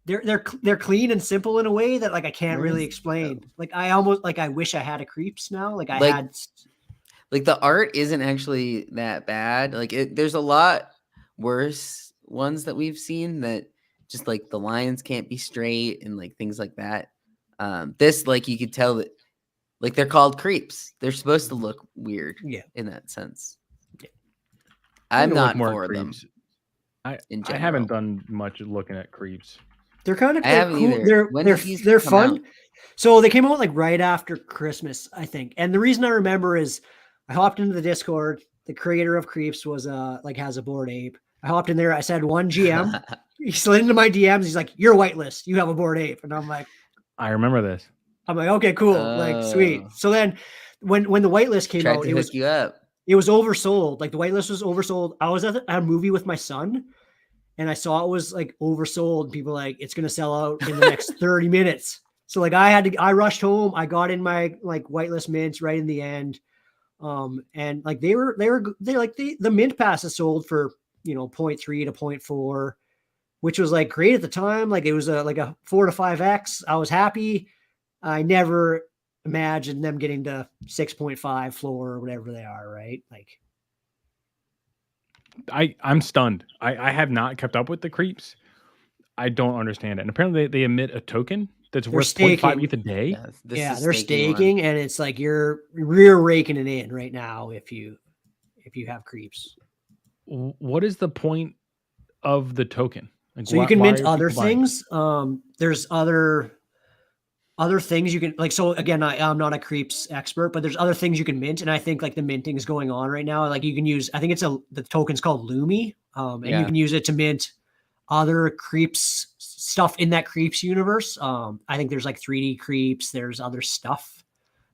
they're clean and simple in a way that like I can't really explain. Like I almost like I wish I had a creeps now. Like I had. Like the art isn't actually that bad. Like there's a lot worse ones that we've seen that just like the lines can't be straight and like things like that. This like you could tell that like they're called creeps. They're supposed to look weird in that sense. Yeah. I'm not for them. I haven't done much looking at creeps. They're kind of cool. They're fun. Out? So they came out like right after Christmas, I think. And the reason I remember is I hopped into the Discord. The creator of Creeps was has a Bored Ape. I hopped in there. I said one GM. He slid into my DMs. He's like, "You're whitelist. You have a Bored Ape." And I'm like, I remember this. I'm like, okay, cool, like sweet. So then when the whitelist came out, it was you up. it was oversold. Like the whitelist was oversold. I was at a movie with my son, and I saw it was like oversold. And people were like, it's gonna sell out in the next 30 minutes. So like I rushed home. I got in my like whitelist mints right in the end. And like they like the mint passes sold for 0.3 to 0.4, which was like great at the time. Like it was like a 4 to 5x. I was happy. I never imagined them getting to 6.5 floor or whatever they are, right? Like I'm stunned. I have not kept up with the creeps. I don't understand it. And apparently they emit a token that's worth 0.5 ETH a day. Yeah, they're staking, and it's like you're raking it in right now if you have creeps. What is the point of the token? Like, so you can mint other things. There's other things you can like. So again, I'm not a creeps expert, but there's other things you can mint, and I think like the minting is going on right now. Like you can use, I think the token's called Lumi, and you can use it to mint other creeps stuff in that creeps universe. I think there's like 3D creeps. There's other stuff,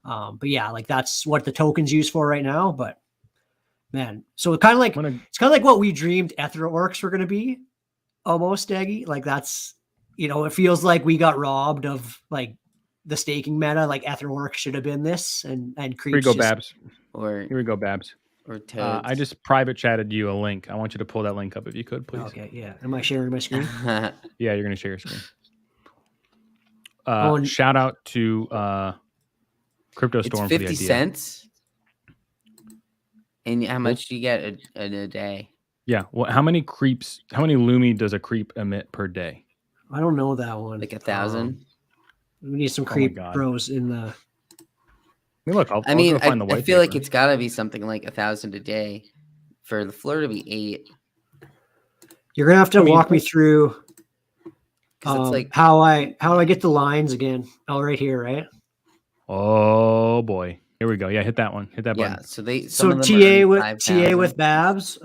but yeah, like that's what the token's used for right now. But man, so it's kind of like what we dreamed Ether Orcs were going to be, almost, Dangy. Like that's it feels like we got robbed of like the staking meta. Like Ether Orcs should have been this, and creeps. Here we go, Babs. Here we go, Babs. Or Toads. I just private chatted you a link. I want you to pull that link up if you could, please. Okay, yeah. Am I sharing my screen? Yeah, you're going to share your screen. Shout out to Crypto Storm it's 50 for the idea. cents. And how much do you get a day? Yeah. Well, how many Lumi does a creep emit per day? I don't know that one. Like 1,000. We need some creep bros in the. I mean, look, I'll go find the white I feel like it's got to be something like 1,000 a day for the floor to be 8. You're gonna have to walk me through like how I get the lines again. Oh, right here, right? Oh boy, here we go. Yeah, hit that one. Hit that button. Yeah, so TA with Babs.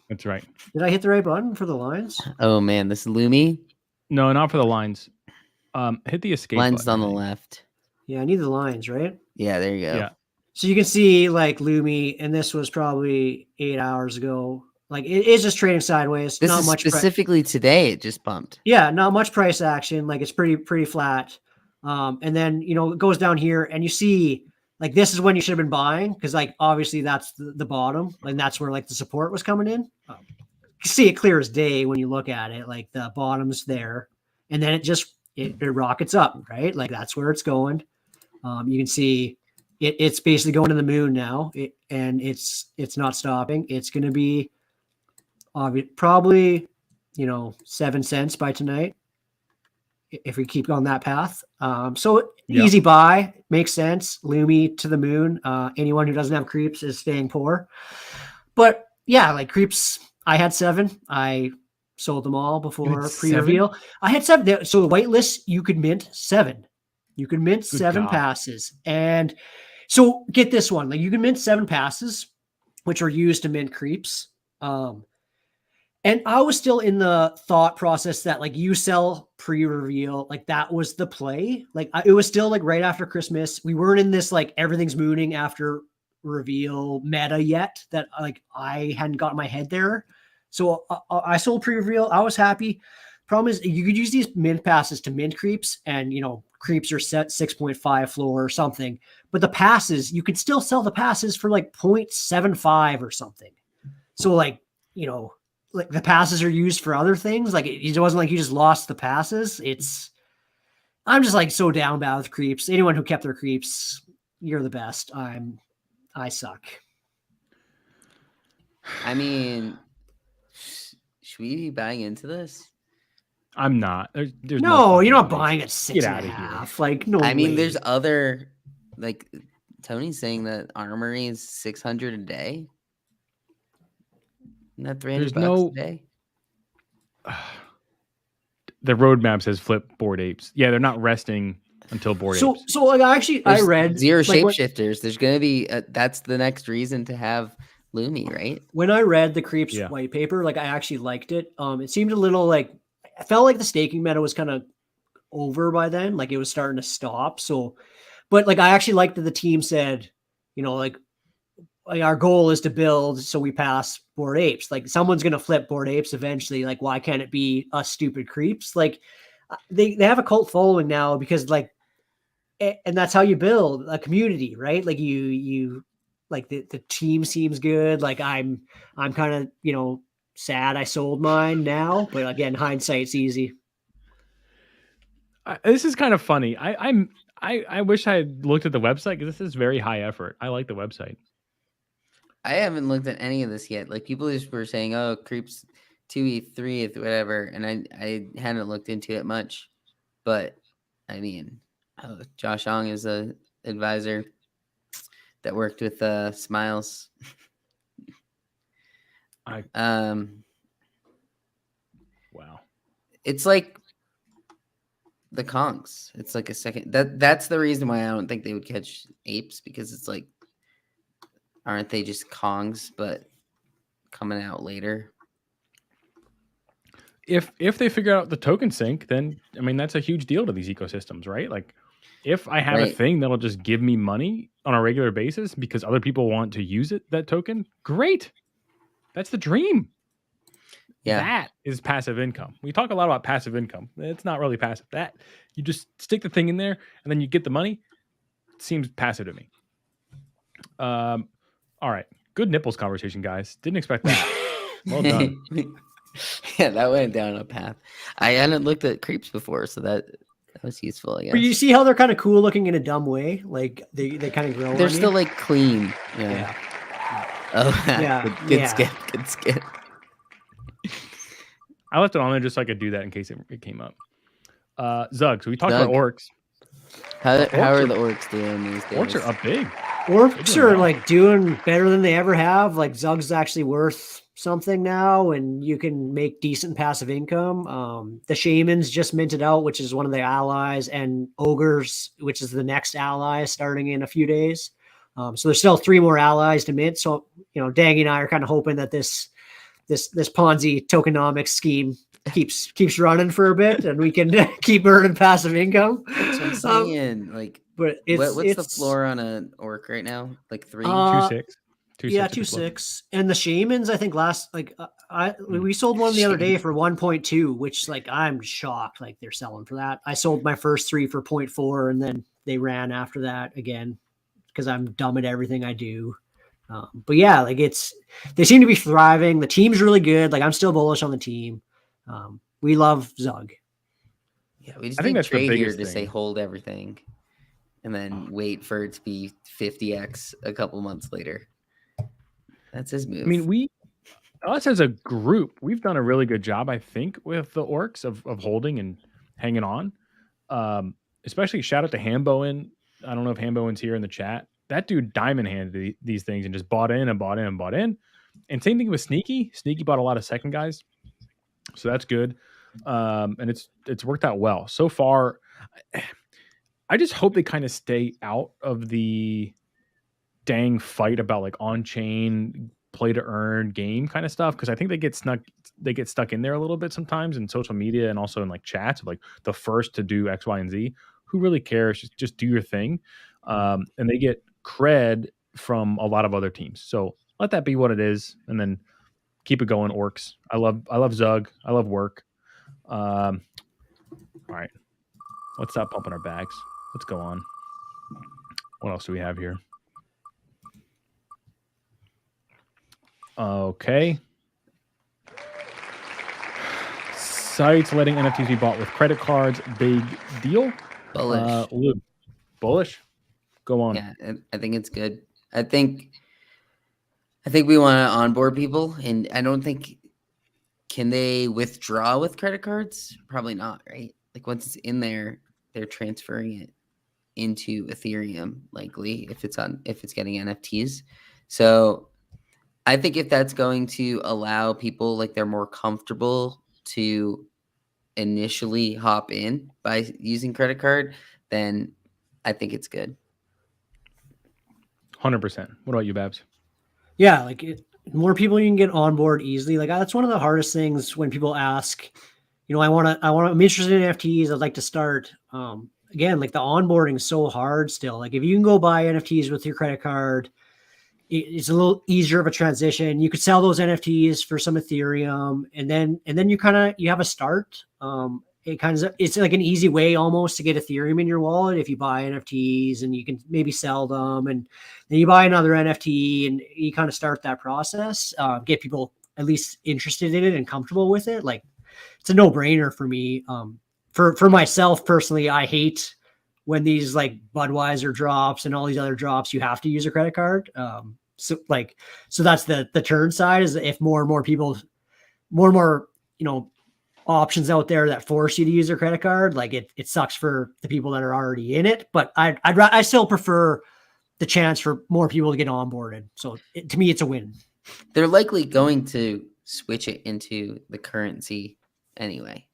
That's right. Did I hit the right button for the lines? Oh man, this Lumi. No, not for the lines. Hit the escape. Lines button, on the left. Yeah, I need the lines, right? Yeah, there you go. Yeah. So you can see like Lumi, and this was probably 8 hours ago. Like it is just trading sideways. This not is much specifically today. It just bumped. Yeah, not much price action. Like it's pretty flat. And then it goes down here, and you see like this is when you should have been buying because like obviously that's the bottom, and that's where like the support was coming in. You see it clear as day when you look at it. Like the bottom's there, and then it rockets up, right? Like that's where it's going. You can see it's basically going to the moon now, and it's not stopping. It's going to be probably 7 cents by tonight if we keep on that path. Easy buy, makes sense. Lumi to the moon. Anyone who doesn't have creeps is staying poor. But yeah, like creeps, I had 7. I sold them all before pre-reveal. I had 7. So the whitelist, you could mint 7. You could mint 7 passes. And so get this one, like you can mint 7 passes, which are used to mint creeps. And I was still in the thought process that like you sell pre-reveal, like that was the play. Like it was still like right after Christmas. We weren't in this like everything's mooning after reveal meta yet that like I hadn't gotten my head there. So I sold pre-reveal. I was happy. Problem is you could use these mint passes to mint creeps, and creeps are set 6.5 floor or something. But the passes, you could still sell the passes for like 0.75 or something. So like like the passes are used for other things. Like it wasn't like you just lost the passes. I'm just like so down bad with creeps. Anyone who kept their creeps, you're the best. I suck. I mean, should we be buying into this? I'm not. There's no you're not buying at 6.5. Like no. I mean, way. there's other like Tony's saying that Armory is 600 a day. Isn't that $300 a day? The roadmap says flip Bored Apes. Yeah, they're not resting until Bored Apes. So like I read zero shapeshifters. There's going to be that's the next reason to have Lumi, right? When I read the creeps white paper, like I actually liked it. It seemed a little like I felt like the staking meta was kind of over by then, like it was starting to stop. So, but like I actually liked that the team said, like like our goal is to build so we pass Bored Apes. Like someone's going to flip Bored Apes eventually. Like, why can't it be us stupid creeps? Like they have a cult following now because like, and that's how you build a community, right? Like you like the team seems good. Like I'm kind of, you know, sad I sold mine now, but again, hindsight's easy. This is kind of funny. I wish I had looked at the website because this is very high effort. I like the website. I haven't looked at any of this yet. Like people just were saying, "Oh, creeps 2E3 whatever," and I hadn't looked into it much. But I mean, Josh Ong is a advisor that worked with Smiles. Wow. It's like the Kongs. It's like a second. That's the reason why I don't think they would catch apes, because it's like, aren't they just Kongs but coming out later? If they figure out the token sync, then I mean that's a huge deal to these ecosystems, right? Like if I have a thing that'll just give me money on a regular basis because other people want to use that token, great. That's the dream. Yeah. That is passive income. We talk a lot about passive income. It's not really passive. That you just stick the thing in there and then you get the money. It seems passive to me. All right. Good nipples conversation, guys. Didn't expect that. Well done. Yeah, that went down a path. I hadn't looked at creeps before, so that was useful, I guess. But you see how they're kind of cool looking in a dumb way? Like they kind of grow. They're still like clean. Yeah. Oh, yeah. Good skip. Good skip. I left it on there just so I could do that in case it came up. Zug. So we talked about orcs. How are the orcs doing these days? Orcs are up big. Orcs are like doing better than they ever have. Like Zug's actually worth something now, and you can make decent passive income. The shamans just minted out, which is one of the allies, and ogres, which is the next ally, starting in a few days. So there's still 3 more allies to mint. So Dangy and I are kind of hoping that this Ponzi tokenomics scheme keeps running for a bit, and we can keep earning passive income. That's what I'm saying. Like, but what's the floor on an orc right now? Like 3, 2.6. 2.6. And the shamans, I think we sold one the other day for 1.2, which like I'm shocked. Like they're selling for that. I sold my first 3 for 0.4, and then they ran after that again because I'm dumb at everything I do. But yeah, like they seem to be thriving. The team's really good. Like I'm still bullish on the team. We love Zug. Yeah, we just need Trey here to say hold everything, and then wait for it to be 50x a couple months later. That's his move. I mean, us as a group, we've done a really good job, I think, with the orcs of holding and hanging on. Especially shout out to Hambowen. I don't know if Hambowen's here in the chat. That dude diamond handed these things and just bought in and bought in and bought in. And same thing with Sneaky. Sneaky bought a lot of second guys. So that's good. And it's worked out well. So far, I just hope they kind of stay out of the dang fight about like on-chain play to earn game kind of stuff, because I think they get stuck in there a little bit sometimes in social media and also in like chats of like the first to do X, Y, and Z. Who really cares? Just do your thing. And they get cred from a lot of other teams. So let that be what it is, and then keep it going, orcs. I love Zug. I love work. All right. Let's stop pumping our bags. Let's go on. What else do we have here? Okay. Sites letting NFTs be bought with credit cards. Big deal. Bullish. Bullish. Go on. Yeah, I think it's good. I think we want to onboard people, and I don't think, can they withdraw with credit cards? Probably not, right? Like once it's in there, they're transferring it into Ethereum, likely if it's getting NFTs. So I think if that's going to allow people, like they're more comfortable to initially hop in by using credit card, then I think it's good. 100%. What about you, Babs? Yeah, like more people you can get on board easily. Like that's one of the hardest things when people ask, I'm interested in NFTs. I'd like to start. Again, like the onboarding is so hard still. Like if you can go buy NFTs with your credit card, it's a little easier of a transition. You could sell those NFTs for some Ethereum, and then you have a start. It's like an easy way almost to get Ethereum in your wallet if you buy NFTs, and you can maybe sell them, and then you buy another NFT, and you kind of start that process. Get people at least interested in it and comfortable with it. Like, it's a no-brainer for me. For myself personally, I hate when these like Budweiser drops and all these other drops, you have to use a credit card. So that's the turn side, is if more and more people, more, options out there that force you to use your credit card. Like it sucks for the people that are already in it, but I still prefer the chance for more people to get onboarded. So to me, it's a win. They're likely going to switch it into the currency anyway.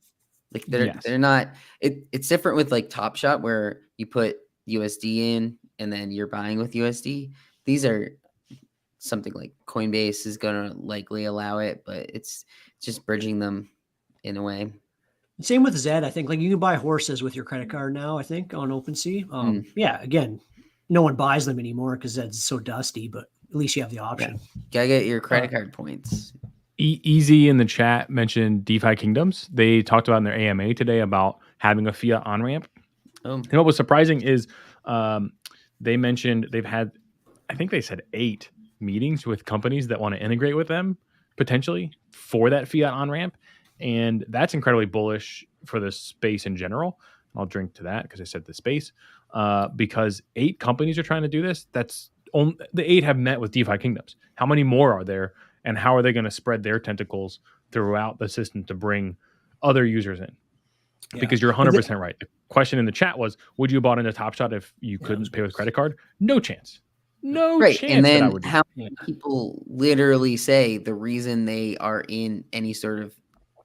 Like they're not, it's different with like Top Shot where you put USD in and then you're buying with USD. These are something like Coinbase is going to likely allow it, but it's just bridging them in a way. Same with Zed. I think like you can buy horses with your credit card now, I think on OpenSea. Yeah, again, no one buys them anymore because Zed's so dusty, but at least you have the option. Yeah. Gotta get your credit card points. Easy in the chat mentioned DeFi Kingdoms. They talked about in their AMA today about having a fiat on ramp. And what was surprising is they mentioned they've had, I think they said 8 meetings with companies that want to integrate with them potentially for that fiat on ramp. And that's incredibly bullish for the space in general. I'll drink to that because I said the space. Because 8 companies are trying to do this. The 8 have met with DeFi Kingdoms. How many more are there? And how are they going to spread their tentacles throughout the system to bring other users in? Yeah. Because you're 100% right. The question in the chat was, would you have bought into Top Shot if you couldn't pay with credit card? No chance. No chance. And then that I would how many people literally say the reason they are in any sort of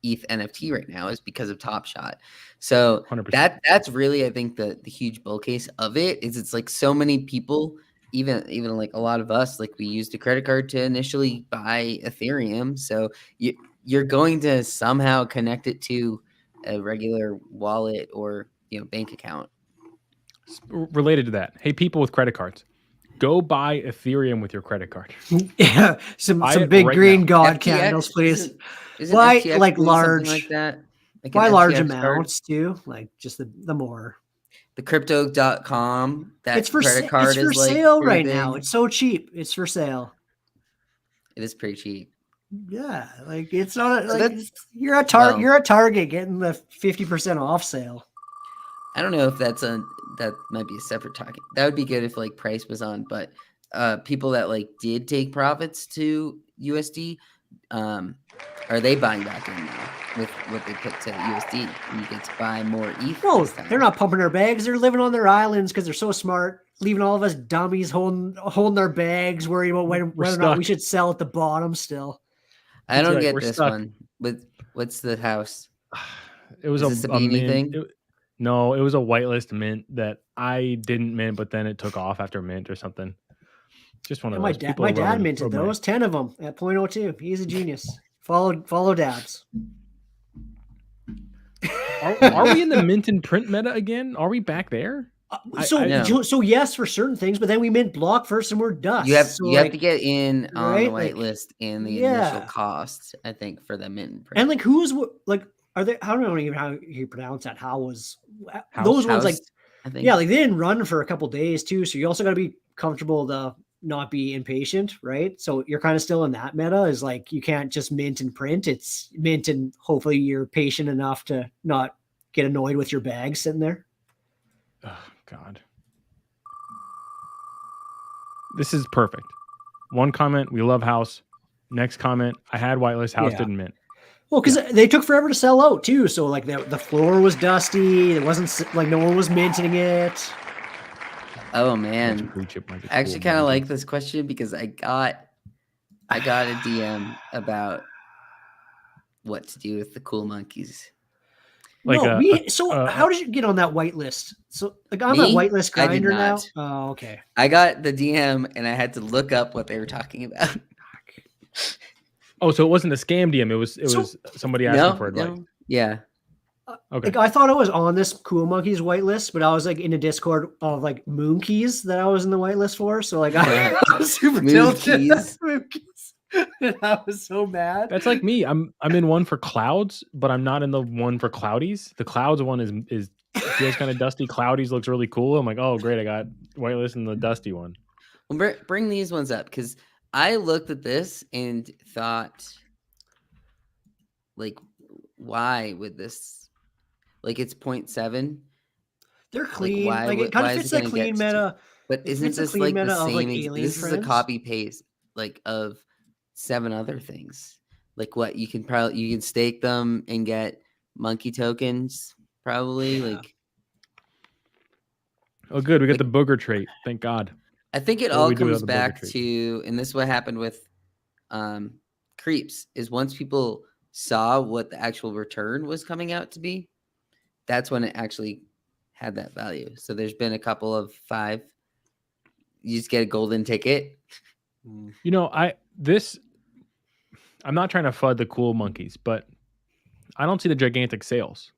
ETH NFT right now is because of Top Shot. So 100%. That's really, I think, the huge bull case of it is it's like so many people, even like a lot of us, like we used a credit card to initially buy Ethereum. So you're going to somehow connect it to a regular wallet or bank account. Related to that, hey, people with credit cards, go buy Ethereum with your credit card. Yeah, some big right green now. God FTX, candles, please. Isn't buy FTX like large, like that. Like buy large amounts too, like just the more. The crypto.com, that it's for credit card it's for is like sale right now. It's so cheap. It's for sale. It is pretty cheap. Yeah, like it's not like you're a Target getting the 50% off sale. I don't know if that might be a separate talking. That would be good if like price was on, but people that like did take profits to USD, are they buying back in now with what they put to USD? And you get to buy more ETH. No, they're not pumping their bags. They're living on their islands because they're so smart, leaving all of us dummies holding their bags, worried about whether or not we should sell at the bottom still. I don't get this one. What's the house? It was a Beanie thing? No, it was a whitelist mint that I didn't mint, but then it took off after mint or something. Just one of those. My dad minted those, 10 of them at 0.02. He's a genius. Follow Dabs. Are we in the mint and print meta again? Are we back there? So yes, for certain things, but then we mint block first and we're dust. You have to get in on the whitelist and the initial cost, I think, for the mint and print. And like who's like are they? I don't know even how you pronounce that. Those ones like I think. Yeah, like they didn't run for a couple days too. So you also got to be comfortable to not be impatient, right? So you're kind of still in that meta is like you can't just mint and print. It's mint and hopefully you're patient enough to not get annoyed with your bag sitting there. Oh God. This is perfect. One comment, we love house. Next comment, I had whitelist, house didn't mint. Well, because they took forever to sell out too. So like the floor was dusty. It wasn't like no one was minting it. Oh man, I actually kind of like this question because I got a DM about what to do with the cool monkeys. Like how did you get on that whitelist? So like I'm a whitelist grinder now. Oh, okay. I got the DM and I had to look up what they were talking about. Oh, so it wasn't a scam DM. It was somebody asking for advice. No. Yeah. Okay. Like I thought I was on this Cool Monkeys whitelist, but I was like in a Discord of like Moon Keys that I was in the whitelist for. So like I was super Moon tilted. Keys. Moon Keys. And I was so mad. That's like me. I'm in one for clouds, but I'm not in the one for cloudies. The clouds one is feels kind of dusty. Cloudies looks really cool. I'm like, oh great, I got whitelist and the dusty one. Well, bring these ones up because I looked at this and thought, like, why would this? Like, it's 0.7. They're clean. why Like would- it kind why of is fits it the gonna clean get meta. But It isn't fits the this clean like the meta of, like, same? alien This is a friends. copy paste like of 7 other things. Like what you can stake them and get monkey tokens probably. Yeah. Like Oh good, we got Like- the booger trait. Thank God. I think it What would all we do comes without the booger back trait? to, and this is what happened with creeps, is once people saw what the actual return was coming out to be, that's when it actually had that value. So there's been a couple of 5. You just get a golden ticket. You know, I'm not trying to FUD the cool monkeys, but I don't see the gigantic sales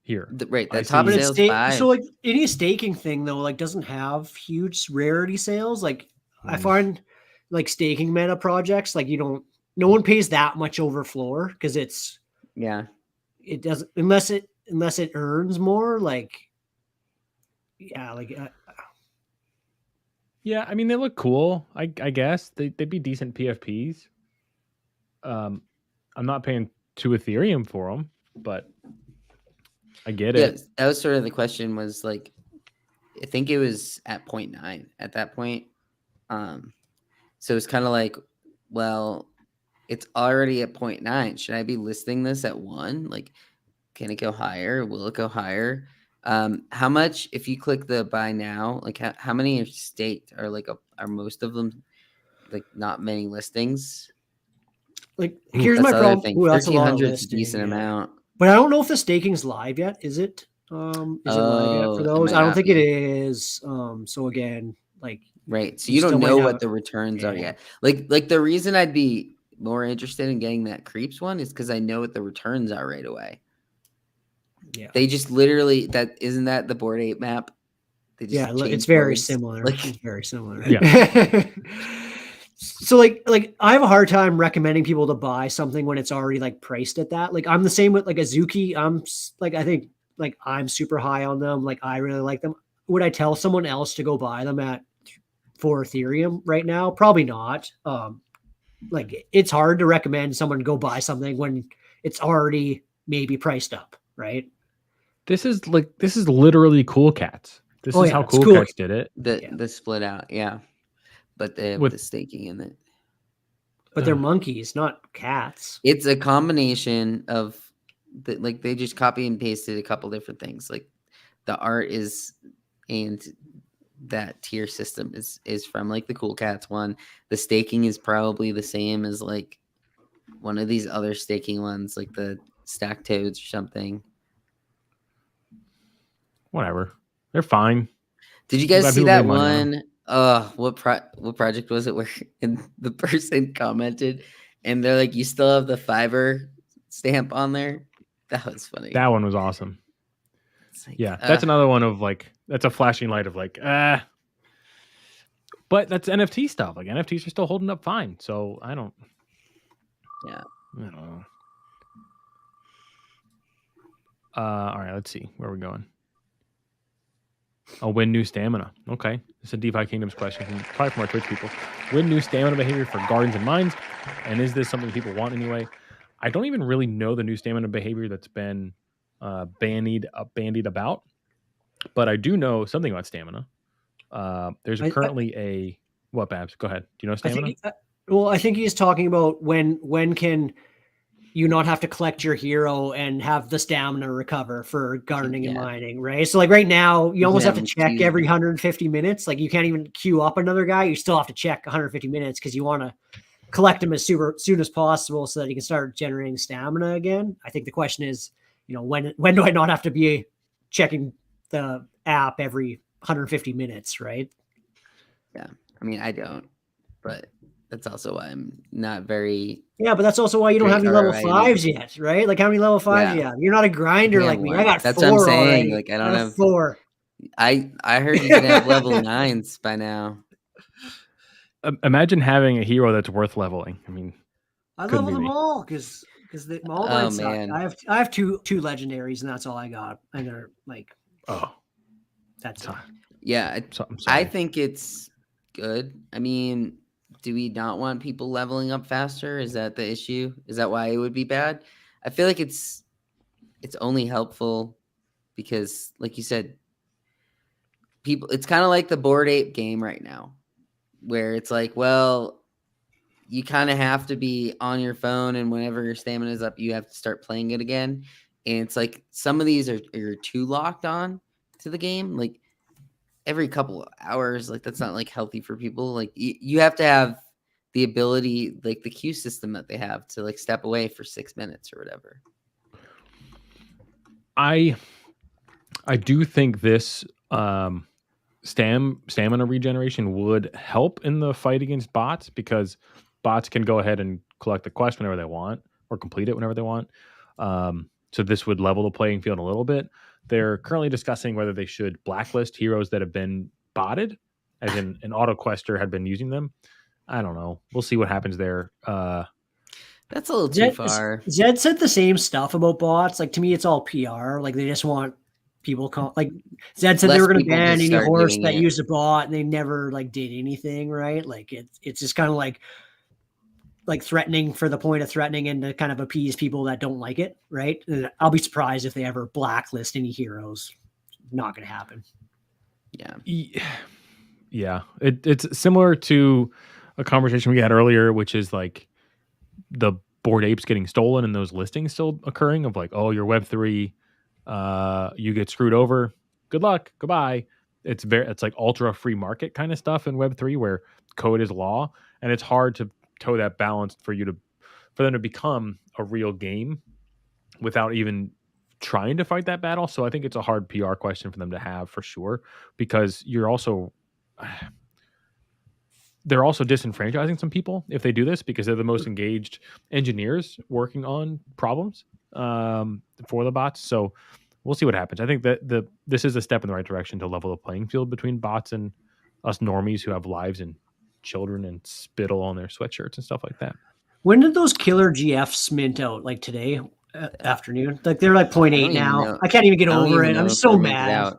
here. Right, I that top see- But it's sales 5. so like any staking thing though, like doesn't have huge rarity sales. Like I find like staking meta projects, like no one pays that much over floor because Yeah. it doesn't unless it earns more. Like yeah, like Yeah, I mean they look cool. I guess they'd be decent PFPs. I'm not paying 2 Ethereum for them, but I get Yeah, it. that was sort of the question, was like, I think it was at 0.9 at that point. So it's kind of like, well, it's already at 0.9. Should I be listing this at 1? Like, can it go higher? Will it go higher? How much, if you click the buy now, like how many are staked? Are most of them like not many listings? here's That's my the other problem. thing. Ooh, that's a lot of 1,300 is a listing, decent yeah. amount. But I don't know if the staking's live yet. Is it? Is it live yet Oh, for it those? might I don't not think be. it is. So again, like Right. So You you don't still might know have- what the returns are yeah. yet. Like the reason I'd be more interested in getting that creeps one is because I know what the returns are right away. yeah. They just literally isn't that the Bored Ape map? They just Yeah, it's change very words. similar. Like It's very similar. Yeah. So like I have a hard time recommending people to buy something when it's already like priced at that. Like I'm the same with like Azuki. I think like I'm super high on them. Like I really like them. Would I tell someone else to go buy them at 4 Ethereum right now? Probably not. Like it's hard to recommend someone go buy something when it's already maybe priced up, right? This is literally Cool Cats. This Oh, is yeah, how it's Cool cool. Cats did it. the split out, yeah. But they have With- the staking in it. But they're monkeys, not cats. It's a combination of like they just copy and pasted a couple different things. Like the art is, and that tier system is from like the Cool Cats one. The staking is probably the same as like one of these other staking ones, like the Stack Toads or something. Whatever. They're fine. Did you glad guys see people that made money on one? What project was it where and the person commented and they're like, you still have the Fiverr stamp on there? That was funny. That one was awesome. It's like, Yeah, that's another one of like, that's a flashing light of like, but that's NFT stuff. Like NFTs are still holding up fine. So I don't know. All right, let's see. Where are we going? Oh, win new stamina. Okay. It's a DeFi Kingdoms question, probably from our Twitch people. Win new stamina behavior for gardens and mines. And is this something people want anyway? I don't even really know the new stamina behavior that's been bandied about, but I do know something about stamina. There's currently a what, Babs? Go ahead. Do you know stamina? I think he's talking about when can you not have to collect your hero and have the stamina recover for gardening and mining, right? So like right now, you almost have to check every 150 minutes. Like you can't even queue up another guy. You still have to check 150 minutes because you want to collect him as soon as possible so that he can start generating stamina again. I think the question is, when do I not have to be checking the app every 150 minutes, right? Yeah. I mean, I don't, but That's also why I'm not very. Yeah, but that's also why you don't have any level 5s yet, right? Like how many level 5s you have? You're not a grinder like me. I got That's 4 what I'm saying. already. Like I don't have 4. I heard you can have level 9s by now. Imagine having a hero that's worth leveling. I mean, I couldn't level be them me. all because the all Oh, suck. man. I have two legendaries and that's all I got. And they're like, Oh, that's it. sorry. Yeah, I'm sorry. I think it's good. I mean, do we not want people leveling up faster? Is that the issue? Is that why it would be bad? I feel like it's only helpful because, like you said, people. It's kind of like the Bored Ape game right now, where it's like, well, you kind of have to be on your phone, and whenever your stamina is up, you have to start playing it again. And it's like some of these are too locked on to the game, like every couple of hours. Like that's not like healthy for people. Like you have to have the ability, like the queue system that they have, to like step away for 6 minutes or whatever. I do think this stamina regeneration would help in the fight against bots because bots can go ahead and collect the quest whenever they want or complete it whenever they want. So this would level the playing field a little bit. They're currently discussing whether they should blacklist heroes that have been botted, as in an auto quester had been using them. I don't know. We'll see what happens there. That's a little too far. Zed said the same stuff about bots. Like to me, it's all PR. Like they just want people like Zed said they were going to ban any horse that used a bot, and they never like did anything, right? Like it's just kind of like threatening for the point of threatening and to kind of appease people that don't like it, right? And I'll be surprised if they ever blacklist any heroes. Not going to happen. Yeah. It's similar to a conversation we had earlier, which is like the Bored Apes getting stolen and those listings still occurring of like, oh, your Web3, you get screwed over. Good luck. Goodbye. It's like ultra free market kind of stuff in Web3 where code is law, and it's hard to toe that balance for them to become a real game without even trying to fight that battle. So I think it's a hard PR question for them to have for sure, because they're also disenfranchising some people if they do this, because they're the most engaged engineers working on problems for the bots. So we'll see what happens. I think that this is a step in the right direction to level the playing field between bots and us normies who have lives and children and spittle on their sweatshirts and stuff like that. When did those killer GFs mint out? Like today afternoon? Like they're like 0.8 now. I can't even get over it. I'm so mad.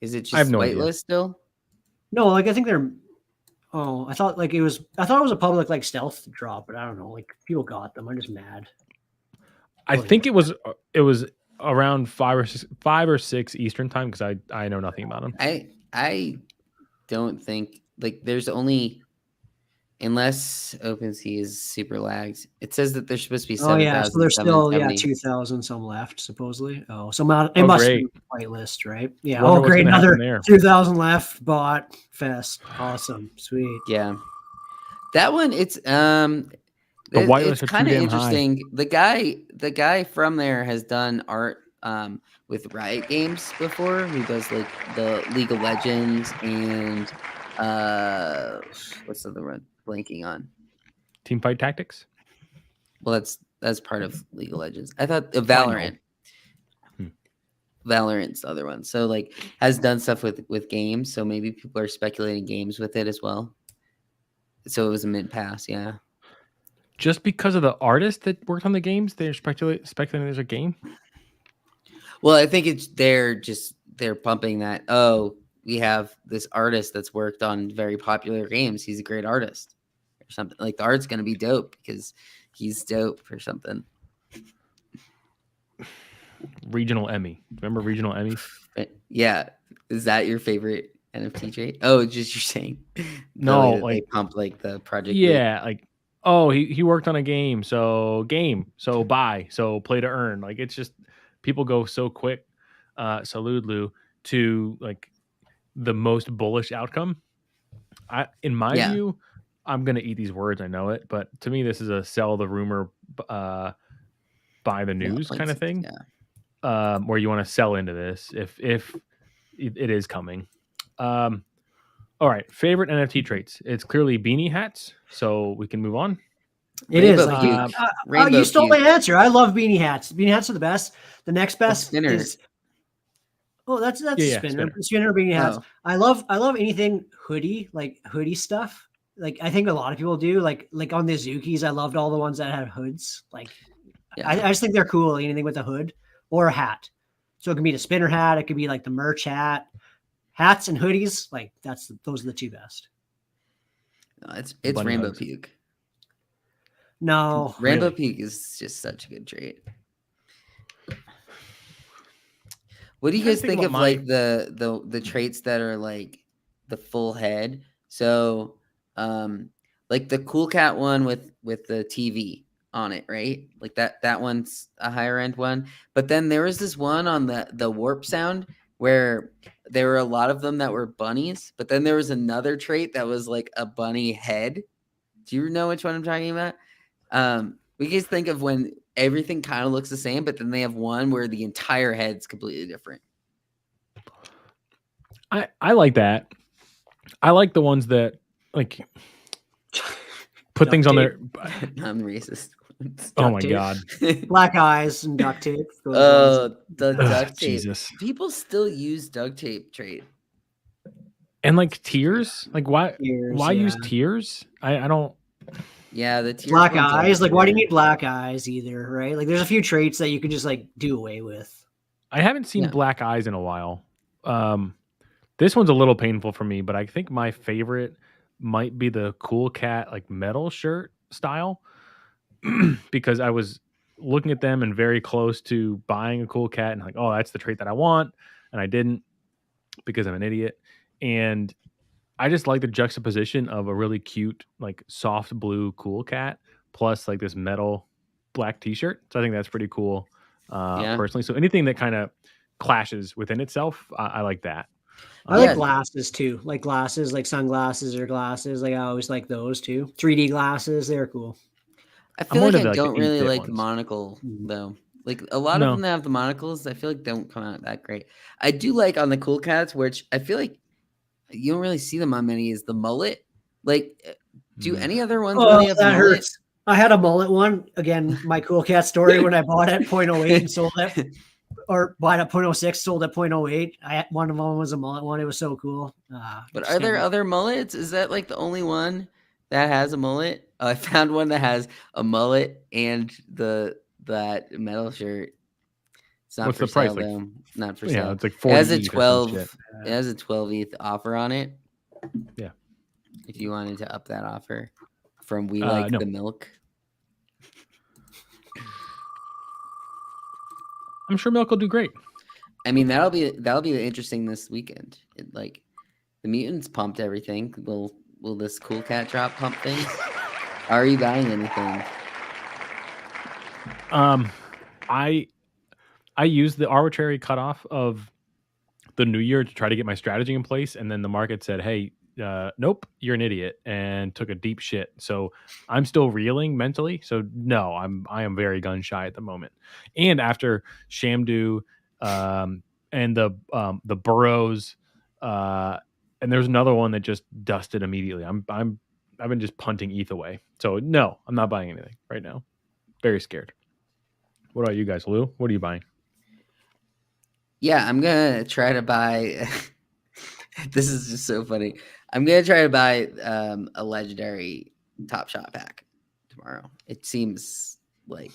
Is it just whitelist still? No, like I think they're. Oh, I thought it was a public like stealth drop, but I don't know. Like people got them. I'm just mad. I think it was around 5 or 6 Eastern time, because I know nothing about them. I don't think there's only, unless OpenSea is super lagged. It says that there's supposed to be 7,000. Oh yeah, so there's still 2,000 some left supposedly. Oh, so it must be whitelist, right? Yeah. Oh great, another 2,000 left. Bot fest. Awesome, sweet. Yeah, that one. It's it's kind of interesting. High. The guy from there has done art with Riot Games before. He does like the League of Legends and what's the other one? Blanking on. Teamfight Tactics. Well, that's part of League of Legends. I thought Valorant. Valorant's the other one. So like has done stuff with games. So maybe people are speculating games with it as well. So it was a mint pass, yeah. Just because of the artist that worked on the games, they're speculating there's a game. Well, I think they're pumping that. Oh, we have this artist that's worked on very popular games. He's a great artist or something. Like the art's going to be dope because he's dope or something. Regional Emmy. Remember Regional Emmys? Yeah. Is that your favorite NFT trait? Oh, just you're saying. No, like they pump like the project. Yeah. Like, oh, he worked on a game. So buy. So play to earn. Like it's just people go so quick. Saludlu to like the most bullish outcome. In my view, I'm gonna eat these words. I know it, but to me, this is a sell the rumor, buy the news kind of thing. Where you want to sell into this if it is coming. All right, favorite NFT traits. It's clearly beanie hats, so we can move on. It is. Rainbow Like, puke. Rainbow you stole puke. my answer. I love beanie hats. Beanie hats are the best. The next best spinner. is that's Yeah, spinner. spinner. Spinner beanie hats. Oh. I love anything hoodie, like hoodie stuff. Like I think a lot of people do. Like on the Azukis, I loved all the ones that had hoods. Like Yeah. I just think they're cool. Anything with a hood or a hat. So it could be the spinner hat. It could be like the merch hat. Hats and hoodies, like those are the two best. No, it's Bunny rainbow hugs. puke. No, Rainbow Really? puke is just such a good trait. What do you guys think of like the traits that are like the full head? So like the cool cat one with the TV on it, right? Like that one's a higher end one. But then there was this one on the warp sound where there were a lot of them that were bunnies, but then there was another trait that was like a bunny head. Do you know which one I'm talking about? We guys think of when everything kind of looks the same, but then they have one where the entire head's completely different. I like that. I like the ones that like put things on their. I'm racist. Oh my tape. god! black eyes and duct tape. Those ones. Oh, the Ugh, duct tape. Jesus. People still use duct tape trait. And like tears, like why? Tears, Why use yeah. tears? I don't. Yeah, the tears Black ones are eyes. Like, why do you weird. need black eyes either? Right? Like, there's a few traits that you can just like do away with. I haven't seen Yeah. black eyes in a while. This one's a little painful for me, but I think my favorite might be the cool cat like metal shirt style because I was looking at them and very close to buying a cool cat and like, oh, that's the trait that I want, and I didn't because I'm an idiot. And I just like the juxtaposition of a really cute like soft blue cool cat plus like this metal black t-shirt. So I think that's pretty cool Yeah. personally. So anything that kind of clashes within itself, I like that. I like Yeah. glasses too. Like glasses, like sunglasses or glasses. Like I always like those too. 3D glasses, they're cool. I I'm feel more like to I like the don't really 8-bit like the ones. monocle Mhm. though. Like a lot No. of them that have the monocles, I feel like don't come out that great. I do like on the cool cats, which I feel like you don't really see them on many, is the mullet. Like, do Mm. any other ones Oh, really have that mullet? hurts. I had a mullet one. Again, my cool cat story when I bought it at 0.08 and sold it, or bought it at 0.06, sold at 0.08. One of them was a mullet one. It was so cool. But Just are there can't- other mullets? Is that like the only one that has a mullet? Oh, I found one that has a mullet and that metal shirt. It's not What's for the price? sale Like, though. Not for yeah, sale. it's like It 40 has a ETH or some 12. shit. It has a 12 ETH offer on it. Yeah. If you wanted to up that offer from We Like no. the Milk. I'm sure Milk will do great. I mean, that'll be interesting this weekend. Like the mutants pumped everything. Will this cool cat drop pump things? Are you buying anything? I used the arbitrary cutoff of the new year to try to get my strategy in place, and then the market said, "Hey, nope, you're an idiot," and took a deep shit. So I'm still reeling mentally. So no, I am very gun shy at the moment. And after Shamdu, and the Burrows, and there's another one that just dusted immediately. I've been just punting ETH away. So no, I'm not buying anything right now. Very scared. What about you guys, Lou? What are you buying? Yeah, I'm gonna try to buy. This is just so funny. I'm gonna try to buy a legendary Top Shot pack tomorrow. It seems like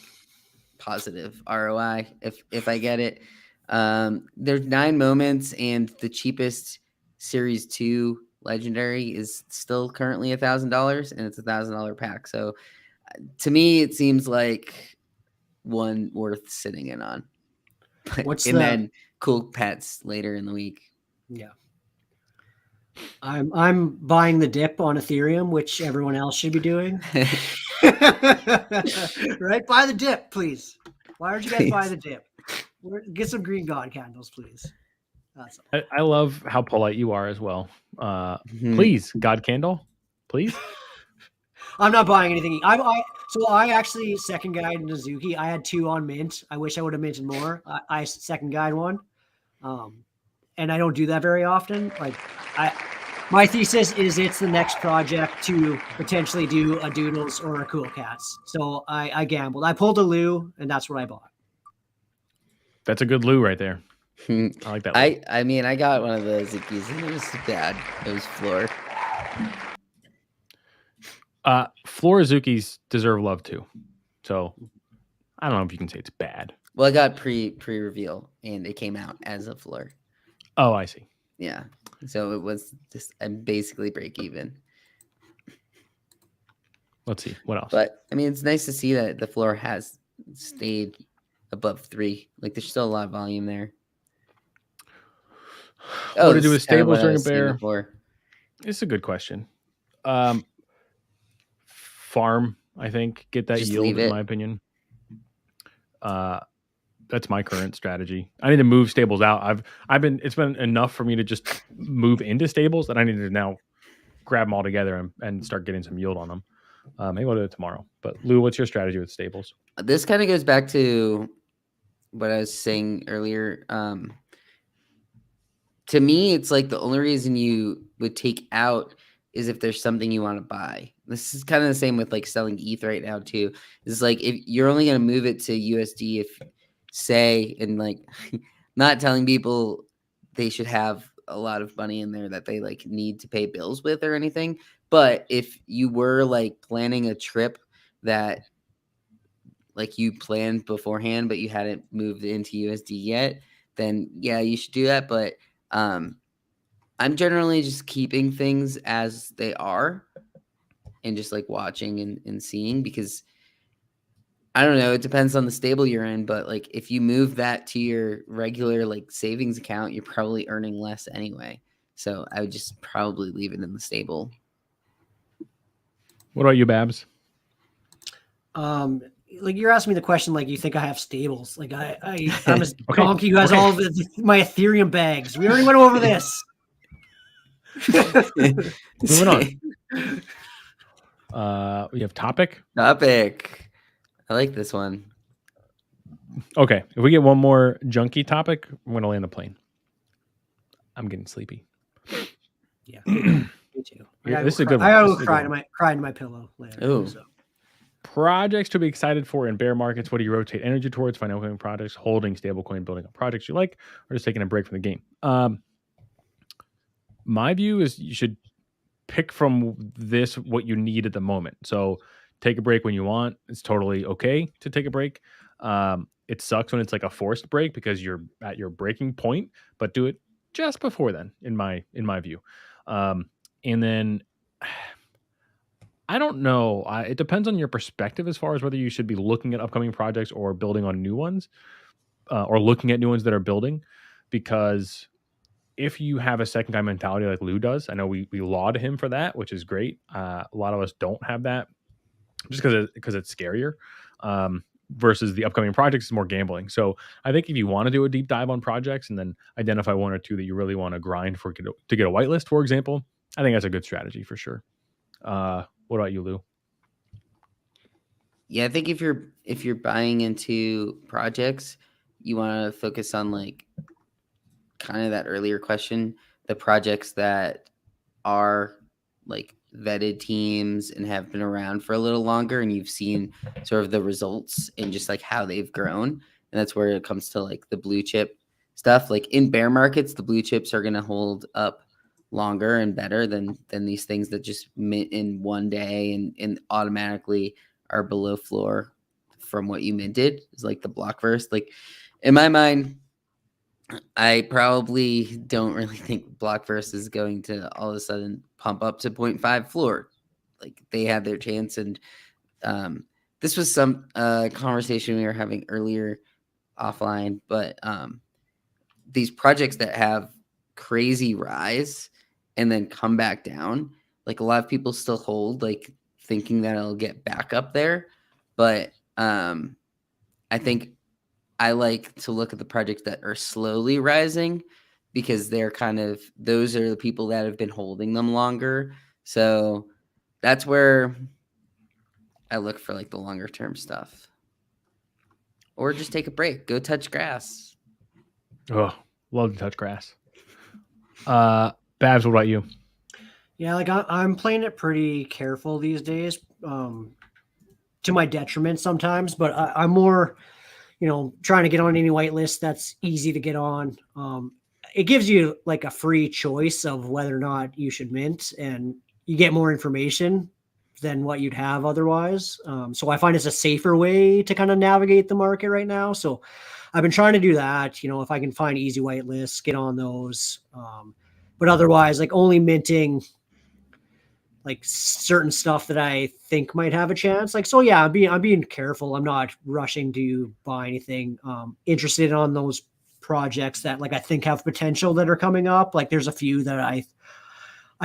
positive ROI if I get it. There's 9 moments, and the cheapest Series 2 legendary is still currently $1,000, and it's $1,000 pack. So to me, it seems like one worth sitting in on. Then cool pets later in the week. Yeah. I'm buying the dip on Ethereum, which everyone else should be doing. Right? Buy the dip, please. Why don't you guys buy the dip? Get some green god candles, please. That's all. I love how polite you are as well. Mhm. Please, God candle, please. I'm not buying anything. I actually second guide Nazuki. I had 2 on mint. I wish I would have minted more. I second guide one. And I don't do that very often. Like My thesis is it's the next project to potentially do a Doodles or a Cool Cats. So I gambled. I pulled a Lou, and that's what I bought. That's a good Lou right there. I like that. Lou. I mean, I got one of the Zookies and it was bad. It was floor. Floor Azukis deserve love too. So I don't know if you can say it's bad. Well, I got pre-reveal and it came out as a floor. Oh, I see. Yeah. So it was just I'm basically break even. Let's see what else. But I mean, it's nice to see that the floor has stayed above 3. Like there's still a lot of volume there. What to do with stables during a seeing bear? before. It's a good question. Farm, I think, get that Just yield leave in it. my opinion. That's my current strategy. I need to move stables out. It's been enough for me to just move into stables that I need to now grab them all together and start getting some yield on them. Maybe I'll do it tomorrow. But Lou, what's your strategy with stables? This kind of goes back to what I was saying earlier. To me, it's like the only reason you would take out is if there's something you want to buy. This is kind of the same with like selling ETH right now too. It's like if you're only going to move it to USD if say, and like not telling people they should have a lot of money in there that they like need to pay bills with or anything. But if you were like planning a trip that like you planned beforehand, but you hadn't moved into USD yet, then yeah, you should do that. But I'm generally just keeping things as they are and just like watching and seeing because I don't know, it depends on the stable you're in, but like if you move that to your regular like savings account, you're probably earning less anyway. So I would just probably leave it in the stable. What about you, Babs? Like you're asking me the question, like you think I have stables? Like I'm a donkey who has all of my Ethereum bags. We already went over this. Moving on. We have topic. I like this one. Okay, if we get one more junky topic, I'm going to land the plane. I'm getting sleepy. Yeah, me too. This is a good one. I gotta go cry into my pillow later. Ooh. So. Projects to be excited for in bear markets. What do you rotate energy towards? Find upcoming projects, holding stablecoin, building up projects you like, or just taking a break from the game. My view is you should pick from this what you need at the moment. So take a break when you want. It's totally okay to take a break. It sucks when it's like a forced break because you're at your breaking point, but do it just before then, in my view. And then I don't know. It depends on your perspective as far as whether you should be looking at upcoming projects or building on new ones, or looking at new ones that are building. Because if you have a second guy mentality like Lou does, I know we laud him for that, which is great. A lot of us don't have that just because it's scarier. Versus the upcoming projects is more gambling. So I think if you want to do a deep dive on projects and then identify one or two that you really want to grind for to get a whitelist, for example, I think that's a good strategy for sure. What about you, Lou? Yeah, I think if you're buying into projects, you want to focus on like kind of that earlier question, the projects that are like vetted teams and have been around for a little longer and you've seen sort of the results and just like how they've grown. And that's where it comes to like the blue chip stuff. Like in bear markets, the blue chips are going to hold up longer and better than these things that just mint in one day and automatically are below floor from what you minted. Is like the Blockverse. Like in my mind, I probably don't really think Blockverse is going to all of a sudden pump up to 0.5 floor. Like they had their chance. And this was some conversation we were having earlier offline, but these projects that have crazy rise and then come back down, like a lot of people still hold, like thinking that it'll get back up there. But I think I like to look at the projects that are slowly rising because they're kind of, those are the people that have been holding them longer. So that's where I look for like the longer term stuff. Or just take a break, go touch grass. Oh, love to touch grass. Babs, what about you? Yeah, like I'm playing it pretty careful these days, to my detriment sometimes. But I'm more, trying to get on any whitelist that's easy to get on. It gives you like a free choice of whether or not you should mint, and you get more information than what you'd have otherwise. So I find it's a safer way to kind of navigate the market right now. So I've been trying to do that. If I can find easy whitelists, get on those. But otherwise, like only minting like certain stuff that I think might have a chance. Like, so yeah, I'm being careful. I'm not rushing to buy anything. Interested on those projects that like I think have potential that are coming up. Like there's a few that I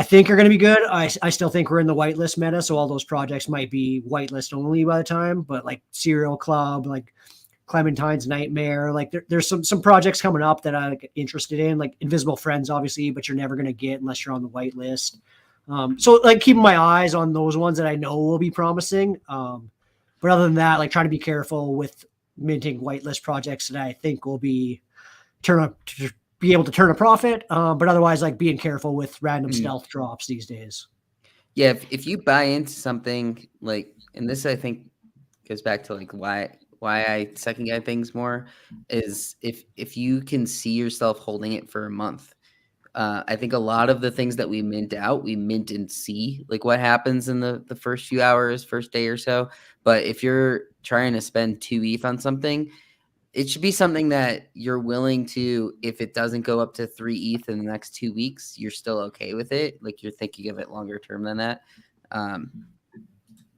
think are going to be good. I still think we're in the whitelist meta, so all those projects might be whitelist only by the time. But like Serial Club, like Clementine's Nightmare, like there's some projects coming up that I'm interested in, like Invisible Friends, obviously, but you're never going to get unless you're on the whitelist. So like keeping my eyes on those ones that I know will be promising. But other than that, like trying to be careful with minting whitelist projects that I think will be able to turn a profit. But otherwise, like being careful with random stealth drops these days. Yeah, if you buy into something like, and this I think goes back to like why I second guess things more, is if you can see yourself holding it for a month. I think a lot of the things that we mint and see like what happens in the first few hours, first day or so. But if you're trying to spend 2 ETH on something, it should be something that you're willing to, if it doesn't go up to 3 ETH in the next 2 weeks, you're still okay with it. Like you're thinking of it longer term than that.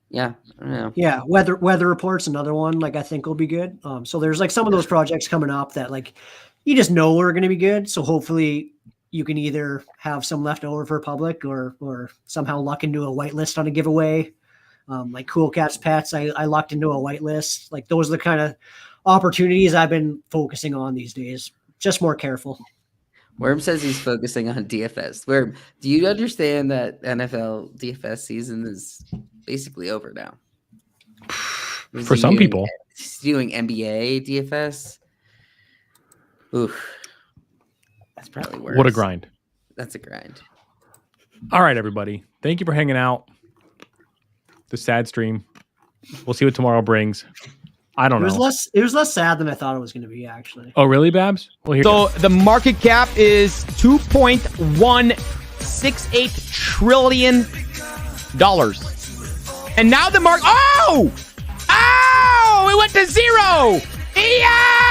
Yeah, I don't know. Yeah, weather report's another one. Like I think will be good. So there's like some of those projects coming up that like you just know are going to be good. So hopefully you can either have some left over for public or somehow luck into a whitelist on a giveaway. Like Cool Cat's Pets, I lucked into a whitelist. Like those are the kind of opportunities I've been focusing on these days. Just more careful. Worm says he's focusing on DFS. Worm, do you understand that NFL DFS season is basically over now? For some people. He's doing NBA DFS. Oof. That's probably worse. What a grind. That's a grind. All right, everybody. Thank you for hanging out. The sad stream. We'll see what tomorrow brings. I don't know. It was less sad than I thought it was going to be, actually. Oh, really, Babs? Well, So the market cap is $2.168 trillion. And now the market... Oh! It went to zero! Yeah!